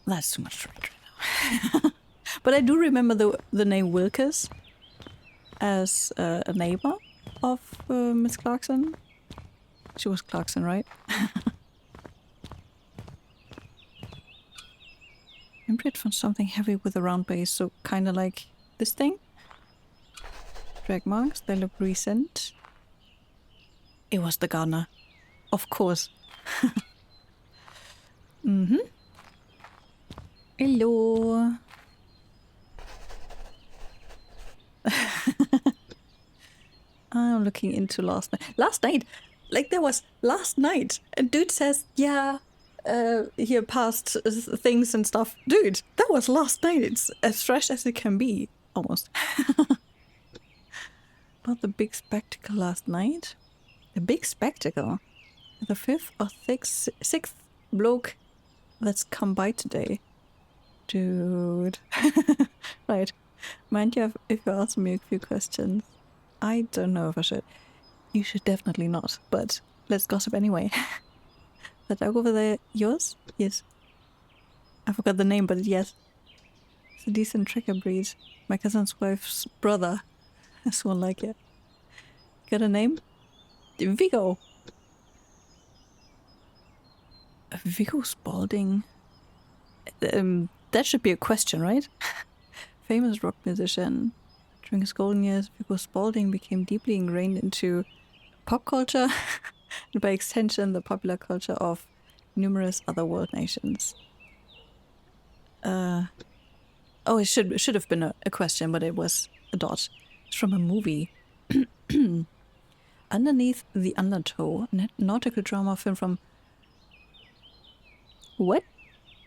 [SPEAKER 1] That's too much to read right now. But I do remember the name Wilkes as a neighbor of Miss Clarkson. She was Clarkson, right? Imprint from something heavy with a round base, so kind of like this thing. Drag marks, they look recent. It was the gardener. Of course. Mm-hmm. Hello. I'm looking into last night. Last night? Like there was last night. A dude says, yeah, here past things and stuff. Dude, that was last night. It's as fresh as it can be. Almost. About the big spectacle last night. The big spectacle? The fifth or sixth bloke that's come by today. Dude. Right. Mind you, if you ask me a few questions, I don't know if I should. You should definitely not, but let's gossip anyway. That dog over there, yours? Yes. I forgot the name, but yes. It's a decent tracker breed. My cousin's wife's brother. That's one like it. Got a name? Viggo. Viggo Spalding. That should be a question, right? Famous rock musician. During his golden years, Viggo Spalding became deeply ingrained into pop culture and by extension the popular culture of numerous other world nations. Oh, it should have been a question, but it was a dot. It's from a movie. Underneath the Undertow, nautical drama film from What?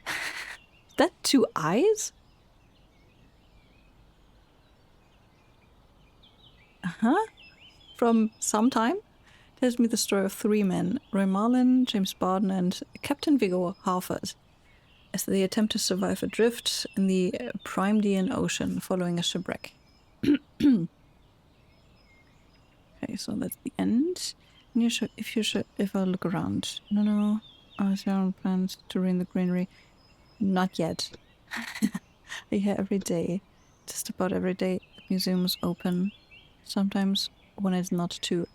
[SPEAKER 1] Is that 2 eyes? Uh-huh. From Sometime? Tells me the story of 3 men, Roy Marlin, James Barton, and Captain Viggo Harford, as they attempt to survive adrift in the Primedean Ocean following a shipwreck. Okay, so that's the end. And if I look around. No. I see on plans to ruin the greenery. Not yet. I hear every day, just about every day, the museum is open. Sometimes when it's not too.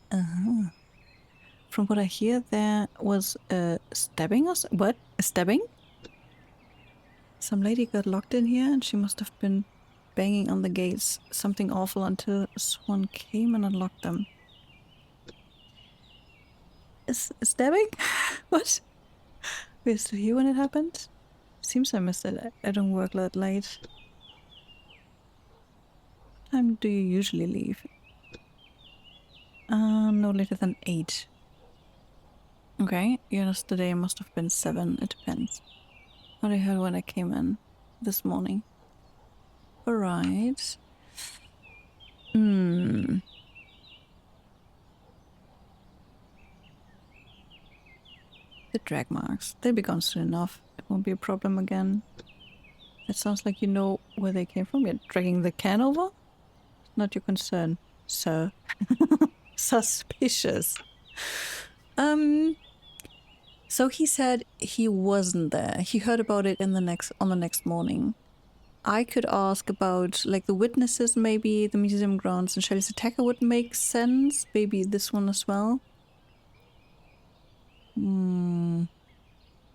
[SPEAKER 1] From what I hear, there was a stabbing us. What? A stabbing? Some lady got locked in here and she must have been banging on the gates. Something awful until someone came and unlocked them. Is stabbing? What? We're still here when it happened? Seems I missed it. I don't work that late. What time do you usually leave? No later than 8. Okay, yesterday must have been 7. It depends. What I heard when I came in this morning. Alright. The drag marks. They'll be gone soon enough. It won't be a problem again. It sounds like you know where they came from. You're dragging the can over? Not your concern, sir. Suspicious. So he said he wasn't there. He heard about it on the next morning. I could ask about like the witnesses, maybe the museum grounds, and Shelley's attacker would make sense. Maybe this one as well.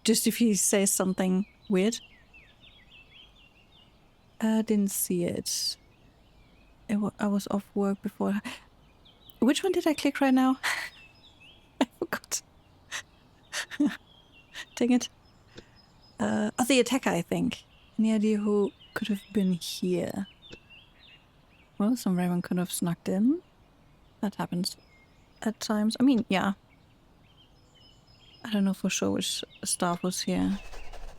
[SPEAKER 1] Just if he says something weird. I didn't see it. I was off work before. Which one did I click right now? I forgot. Dang it. The attacker, I think. Any idea who could have been here? Well, some raven could have snuck in. That happens at times. I mean, yeah. I don't know for sure which staff was here.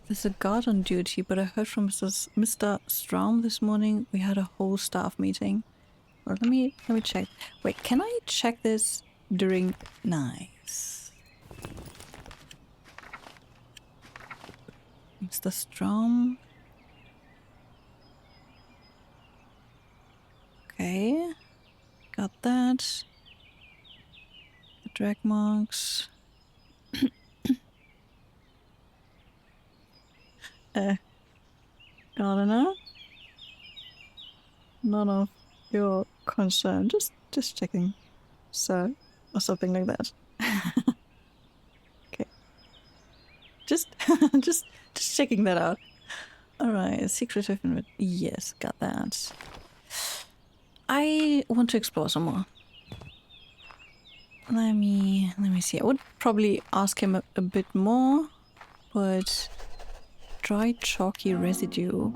[SPEAKER 1] There's a guard on duty, but I heard from Mr. Straum this morning we had a whole staff meeting. Well, let me check. Wait, can I check this during... Nice. Mr. Straum. Okay. Got that. The drag marks. Gardener? None of your concern. Just checking, sir, or something like that. Okay. Just checking that out. Alright, secretive inventory. Yes, got that. I want to explore some more. Let me see. I would probably ask him a bit more, but dry chalky residue.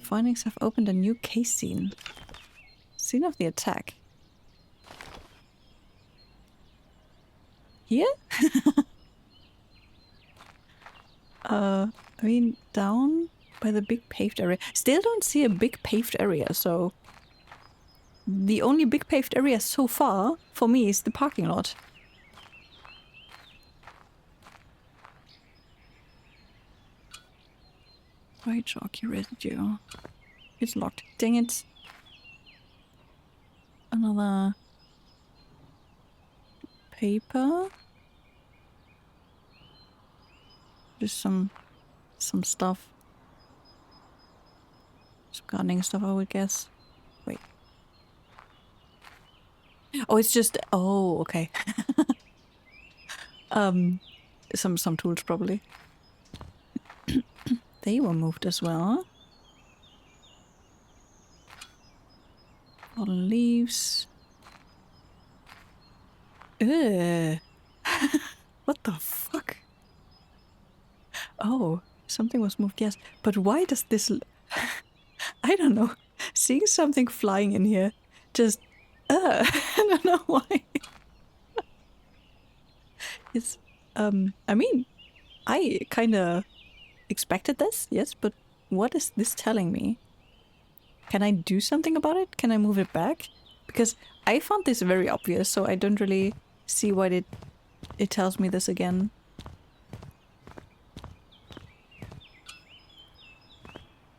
[SPEAKER 1] Findings have opened a new case scene. Scene of the attack. Here? I mean, down by the big paved area. Still don't see a big paved area, so... The only big paved area so far, for me, is the parking lot. Right, chalky residue. It's locked. Dang it. Another... paper? Just some stuff. Some gardening stuff, I would guess. Wait. Oh, it's just... Oh, okay. Some tools, probably. They were moved as well. Fallen leaves. Ugh. What the fuck? Oh, something was moved, yes. But why does this... I don't know. Seeing something flying in here just... I don't know why. It's... I mean, I kind of expected this, yes, but what is this telling me? Can I do something about it? Can I move it back? Because I found this very obvious, so I don't really see why it tells me this again.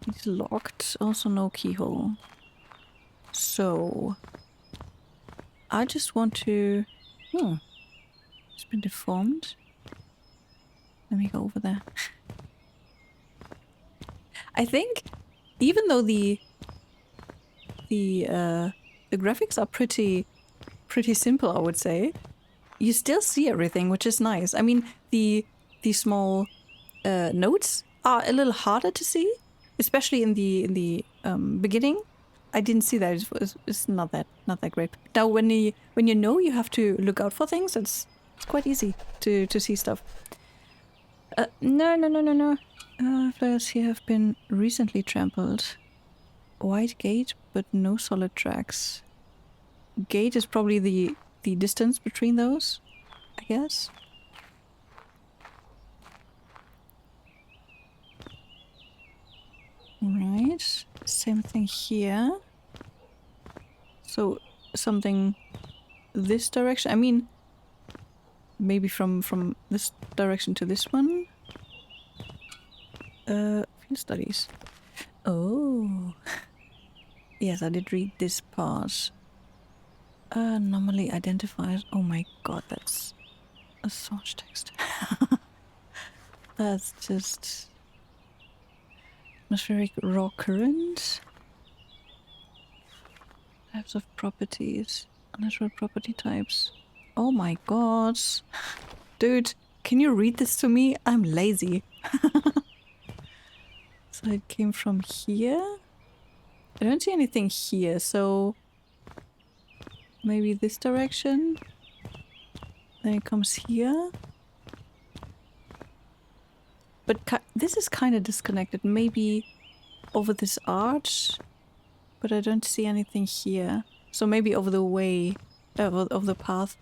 [SPEAKER 1] It's locked, also no keyhole. So I just want to... It's been deformed. Let me go over there. I think even though the graphics are pretty simple, I would say, you still see everything, which is nice. I mean, the small notes are a little harder to see, especially in the beginning. I didn't see that. It's not that great. Now, when you know you have to look out for things, it's quite easy to see stuff. No. Players here have been recently trampled. White gate, but no solid tracks. Gate is probably the distance between those, I guess. Right, same thing here. So something this direction. I mean, maybe from this direction to this one. Field studies. Oh, yes, I did read this part. Anomaly identified. Oh my god, that's so much text. That's just atmospheric raw current. Types of properties. Unnatural property types. Oh my god. Dude, can you read this to me? I'm lazy. So it came from here? I don't see anything here, so... Maybe this direction? Then it comes here? But this is kind of disconnected. Maybe over this arch? But I don't see anything here. So maybe over the way... of the path.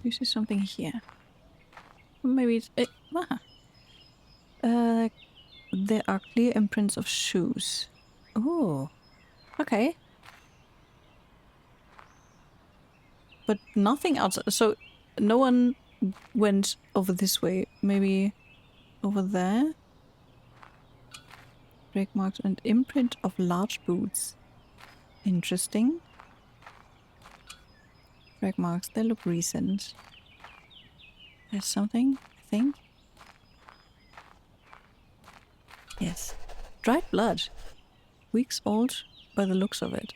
[SPEAKER 1] You see something here. Maybe it's... there are clear imprints of shoes. Oh, okay. But nothing else. So no one went over this way. Maybe over there. Brake marks and imprint of large boots. Interesting. Brake marks, they look recent. There's something, I think. Yes. Dried blood. Weeks old by the looks of it.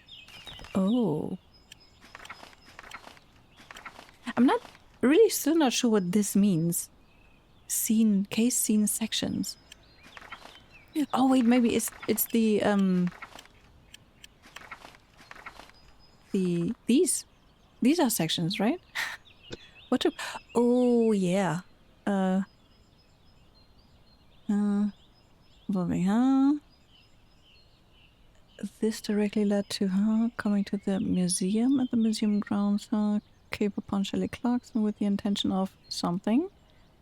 [SPEAKER 1] Oh. I'm not really still not sure what this means. Case scene sections. Oh wait, maybe it's the these are sections, right? What to... Oh yeah. This directly led to coming to the museum at the museum grounds. Came upon Shelley Clarkson with the intention of something.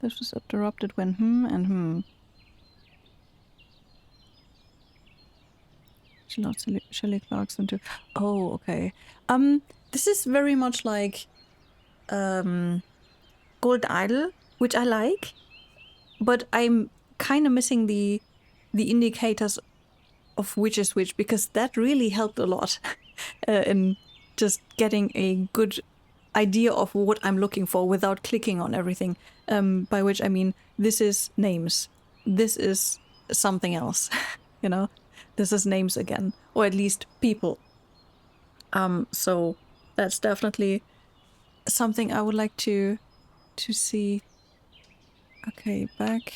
[SPEAKER 1] This was interrupted when she lost Shelley Clarkson too. Oh, okay. This is very much like Gold Idol, which I like, but I'm kind of missing the indicators of which is which, because that really helped a lot in just getting a good idea of what I'm looking for without clicking on everything. By which I mean, this is names. This is something else, you know? This is names again, or at least people. So that's definitely something I would like to see. Okay, back.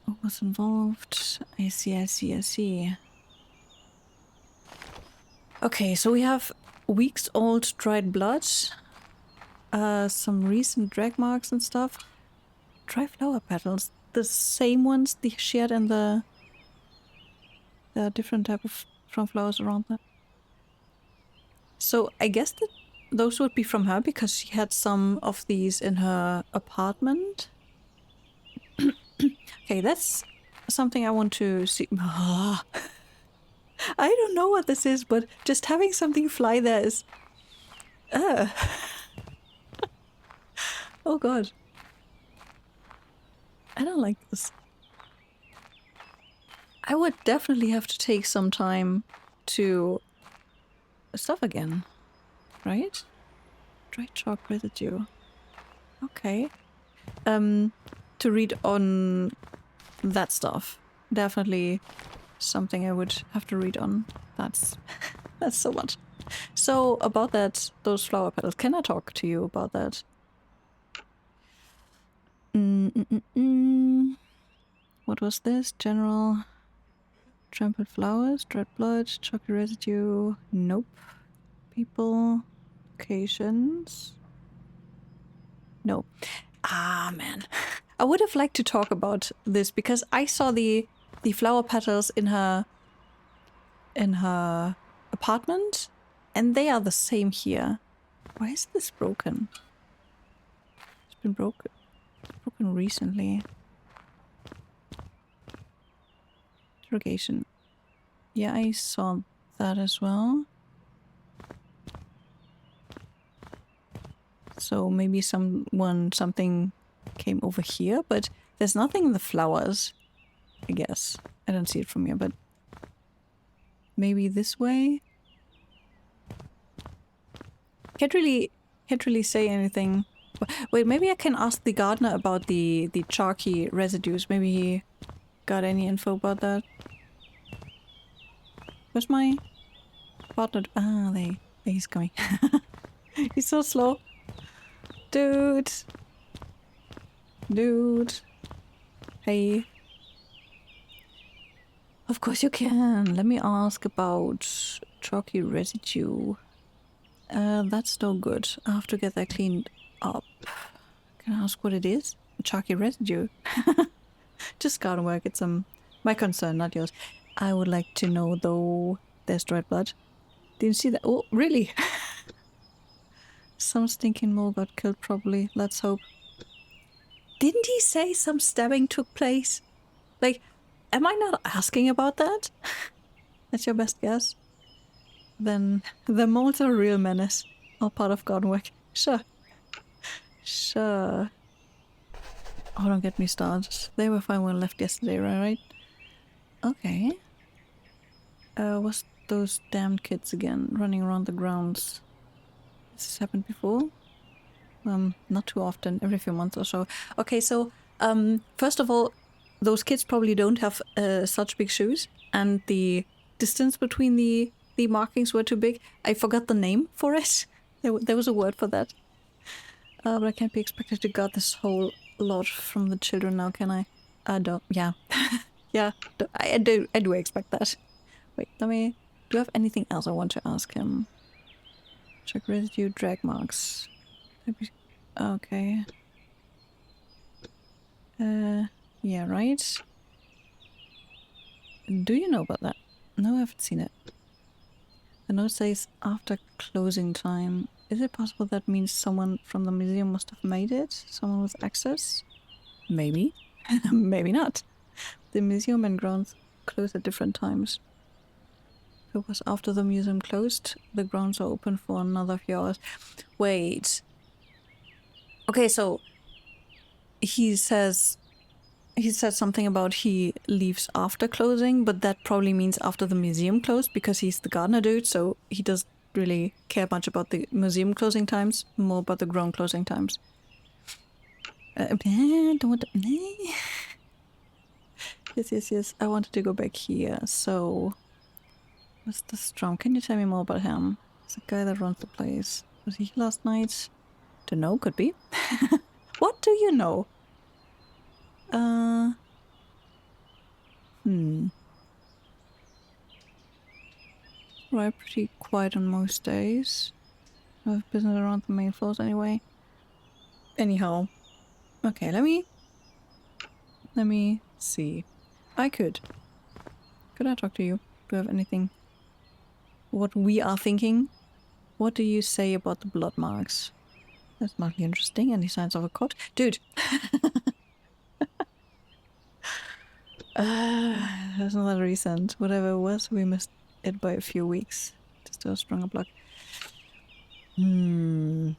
[SPEAKER 1] What was involved? I see. Okay, so we have weeks old dried blood, some recent drag marks and stuff. Dry flower petals, the same ones she had in the different type of from flowers around that. So I guess that those would be from her because she had some of these in her apartment. Okay, that's something I want to see. I don't know what this is, but just having something fly there is... Oh god. I don't like this. I would definitely have to take some time to... stuff again, right? Dry chalk residue. Okay. To read on that stuff. Definitely something I would have to read on. That's that's so much. So about that, those flower petals. Can I talk to you about that? What was this? General trampled flowers, dried blood, chocolate residue. Nope. People, occasions. No. Ah, man. I would have liked to talk about this because I saw the flower petals in her apartment, and they are the same here. Why is this broken? It's been broken recently. Interrogation. Yeah, I saw that as well. So maybe something came over here, but there's nothing in the flowers, I guess. I don't see it from here, but maybe this way? Can't really say anything. Wait, maybe I can ask the gardener about the chalky residues. Maybe he got any info about that. Where's my partner? Ah, there he's coming. He's so slow. Dude. Hey. Of course you can. Let me ask about chalky residue. That's no good. I have to get that cleaned up. Can I ask what it is? Chalky residue. Just garden work. It's my concern, not yours. I would like to know though. There's dried blood. Didn't see that. Oh, really? Some stinking mole got killed probably. Let's hope. Didn't he say some stabbing took place? Like, am I not asking about that? That's your best guess? Then the moles are a real menace. All part of garden work. Sure. Sure. Oh, don't get me started. They were fine when I left yesterday, right? Okay. What's those damned kids again running around the grounds? Has this happened before? Not too often, every few months or so. Okay, so, first of all, those kids probably don't have such big shoes, and the distance between the markings were too big. I forgot the name for it. There was a word for that. But I can't be expected to guard this whole lot from the children now, can I? Don't. Yeah. Yeah, I do expect that. Wait, let me... Do I have anything else I want to ask him? Check residue, drag marks. Okay. Yeah, right? Do you know about that? No, I haven't seen it. The note says after closing time. Is it possible that means someone from the museum must have made it? Someone with access? Maybe. Maybe not. The museum and grounds close at different times. If it was after the museum closed, the grounds are open for another few hours. Wait. Okay, so he said something about he leaves after closing, but that probably means after the museum closed because he's the gardener dude, so he doesn't really care much about the museum closing times, more about the ground closing times. Don't want to... Yes. I wanted to go back here, so... What's the Strom? Can you tell me more about him? It's the guy that runs the place. Was he here last night? Don't know, could be. What do you know? Right, pretty quiet on most days. No business around the main floors anyway. Anyhow. Okay, let me see. Could I talk to you? Do you have anything? What we are thinking? What do you say about the blood marks? That's mildly interesting. Any signs of a cut? Dude! That's not that recent. Whatever it was, we missed it by a few weeks. Just to a stronger block. What do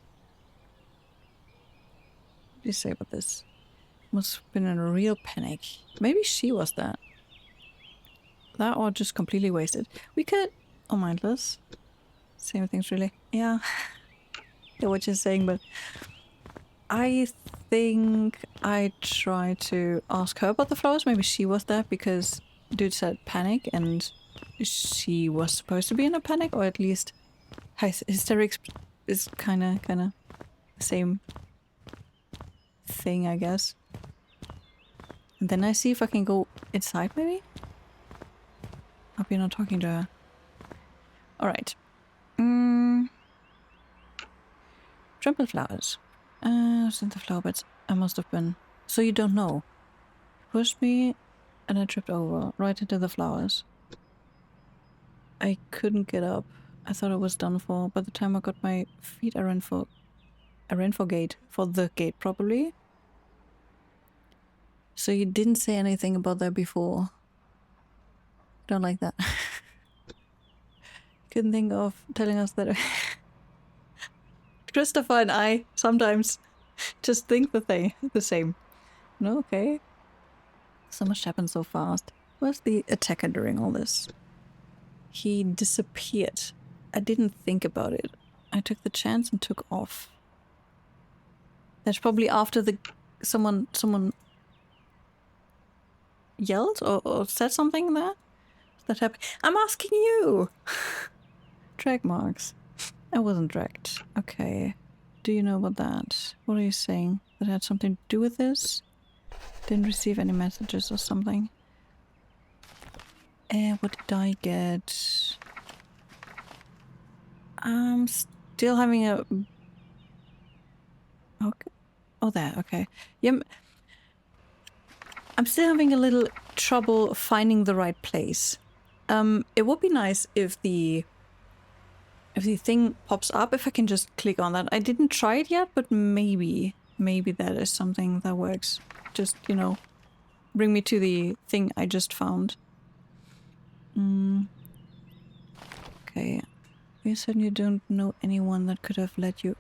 [SPEAKER 1] you say about this? Must have been in a real panic. Maybe she was that. That or just completely wasted. We could... Oh, mindless. Same things, really. Yeah. Yeah, what you're saying, but... I think I tried to ask her about the flowers. Maybe she was that because dude said panic and she was supposed to be in a panic, or at least hysterics is kind of the same thing, I guess. And then I see if I can go inside, maybe? Hope you're not talking to her. Alright. Trampled flowers. Sent the flower beds. I must have been. So you don't know. Pushed me and I tripped over right into the flowers. I couldn't get up. I thought I was done for. By the time I got my feet, I ran for gate. For the gate, probably. So you didn't say anything about that before. Don't like that. Couldn't think of telling us that. Christopher and I sometimes just think the same. No, okay. So much happened so fast. Where's the attacker during all this? He disappeared. I didn't think about it. I took the chance and took off. That's probably after the someone yelled or said something there. That happened. I'm asking you. Drag marks. I wasn't dragged. Okay. Do you know about that? What are you saying? That had something to do with this? Didn't receive any messages or something. What did I get? I'm still having a... Okay. Oh, there. Okay. Yeah. I'm still having a little trouble finding the right place. It would be nice if the thing pops up, if I can just click on that. I didn't try it yet, but maybe that is something that works. Just, you know, bring me to the thing I just found. Okay. You said you don't know anyone that could have let you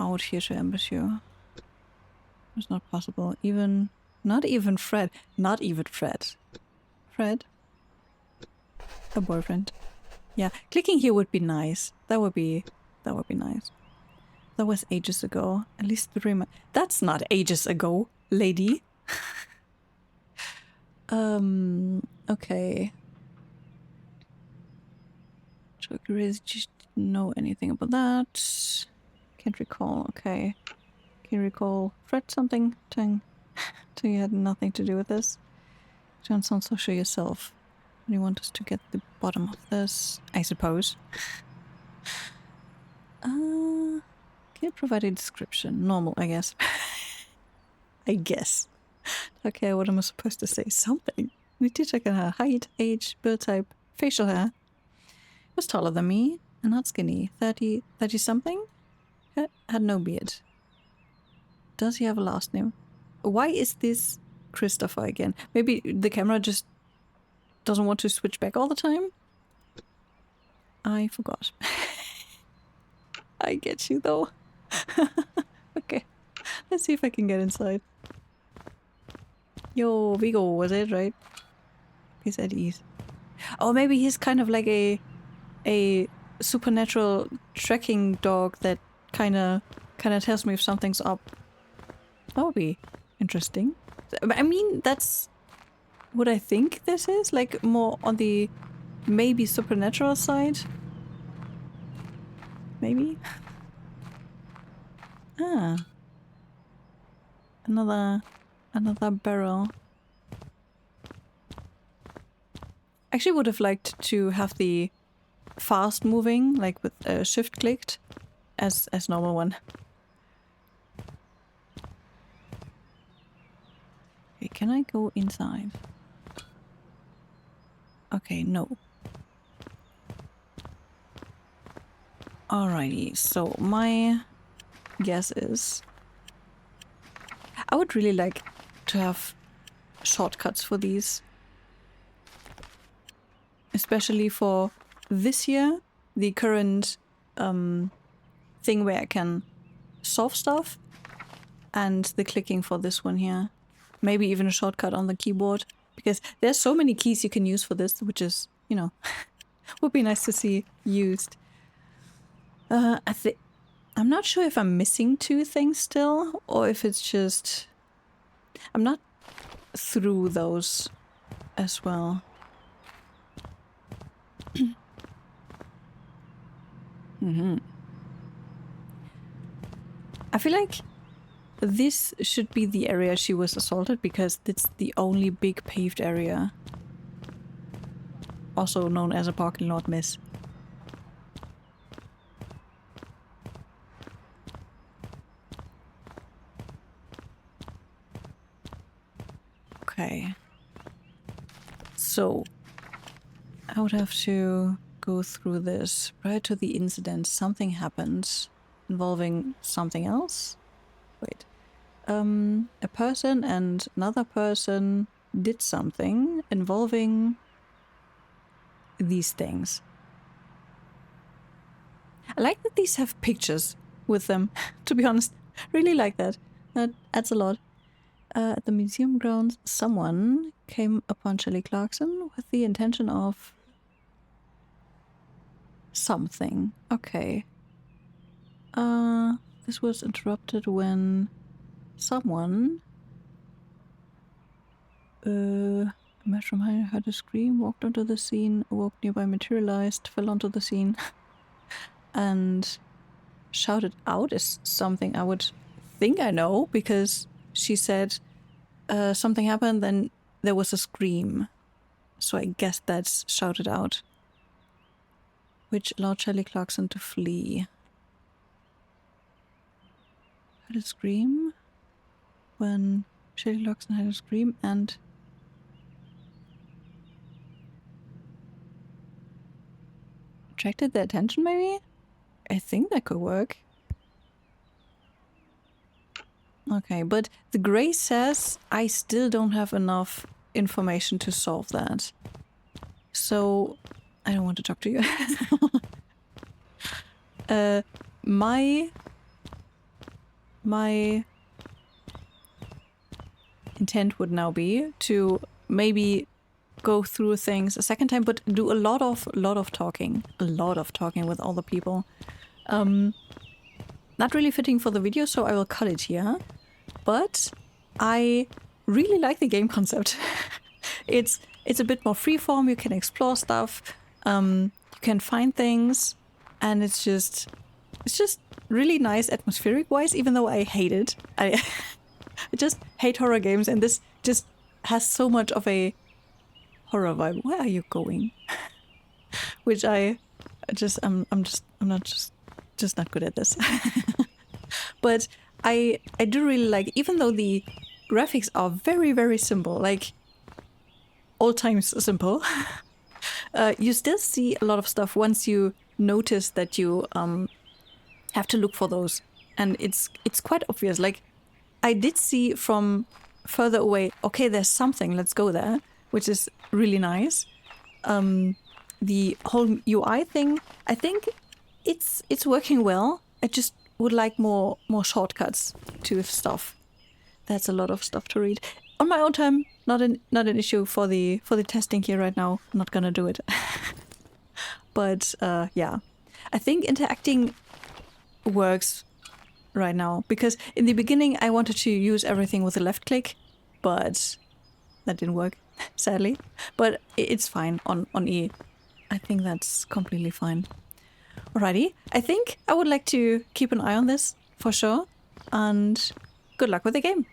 [SPEAKER 1] out here to ambush you. It's not possible. Not even Fred. Not even Fred. Fred? A boyfriend. Yeah, clicking here would be nice. That would be nice. That was ages ago. At least 3 months. That's not ages ago, lady. Okay. So Grace just didn't know anything about that. Can't recall. Okay. Can you recall Fred something? Tang. So you had nothing to do with this? You don't sound so sure yourself. You want us to get the bottom of this, I suppose. Can you provide a description? Normal, I guess. I guess. Okay, what am I supposed to say? Something. Need to check on her height, age, build type, facial hair. Was taller than me and not skinny. 30 something? Had no beard. Does he have a last name? Why is this Christopher again? Maybe the camera just doesn't want to switch back all the time? I forgot. I get you though. Okay, let's see if I can get inside. Yo, Vigo, was it, right? He's at ease. Oh, maybe he's kind of like a supernatural tracking dog that kind of tells me if something's up. That would be interesting. I mean, that's what I think this is, like more on the maybe supernatural side. Maybe. Ah. Another barrel. Actually would have liked to have the fast moving, like with shift clicked, as normal one. Okay, can I go inside? Okay, no. Alrighty, so my guess is I would really like to have shortcuts for these. Especially for this year, the current thing where I can solve stuff, and the clicking for this one here. Maybe even a shortcut on the keyboard, because there's so many keys you can use for this, which is, you know, would be nice to see used. I'm not sure if I'm missing two things still, or if it's just... I'm not through those as well. I feel like this should be the area she was assaulted, because it's the only big paved area. Also known as a parking lot miss. Okay. So, I would have to go through this. Prior to the incident, something happened involving something else? Wait. A person and another person did something involving these things. I like that these have pictures with them, to be honest. Really like that. That adds a lot. At the museum grounds, someone came upon Shelley Clarkson with the intention of... something. Okay. This was interrupted when someone... emerged from behind, heard a scream, walked onto the scene, awoke nearby, materialized, fell onto the scene, and shouted out is something I would think I know, because she said something happened, then there was a scream. So I guess that's shouted out. Which allowed Shelley Clarkson to flee. Had a scream when Shelley Clarkson had a scream and attracted their attention, maybe? I think that could work. Okay, but the Grey says I still don't have enough information to solve that. So I don't want to talk to you. My intent would now be to maybe go through things a second time, but do a lot of talking. A lot of talking with all the people. Not really fitting for the video, so I will cut it here. But I really like the game concept. It's a bit more freeform, you can explore stuff, you can find things, and it's just really nice atmospheric wise, even though I hate it. I just hate horror games, and this just has so much of a horror vibe. Where are you going? Which I'm not good at this. But I do really like, even though the graphics are very, very simple, like old times simple, you still see a lot of stuff once you notice that you have to look for those. And it's quite obvious. Like, I did see from further away, okay, there's something, let's go there, which is really nice. The whole UI thing, I think it's working well. I just would like more shortcuts to stuff. That's a lot of stuff to read on my own time. Not an issue for the testing here right now. I'm not gonna do it. But yeah, I think interacting works right now, because in the beginning I wanted to use everything with a left click, but that didn't work, sadly. But it's fine on E. I think that's completely fine. Alrighty, I think I would like to keep an eye on this for sure, and good luck with the game.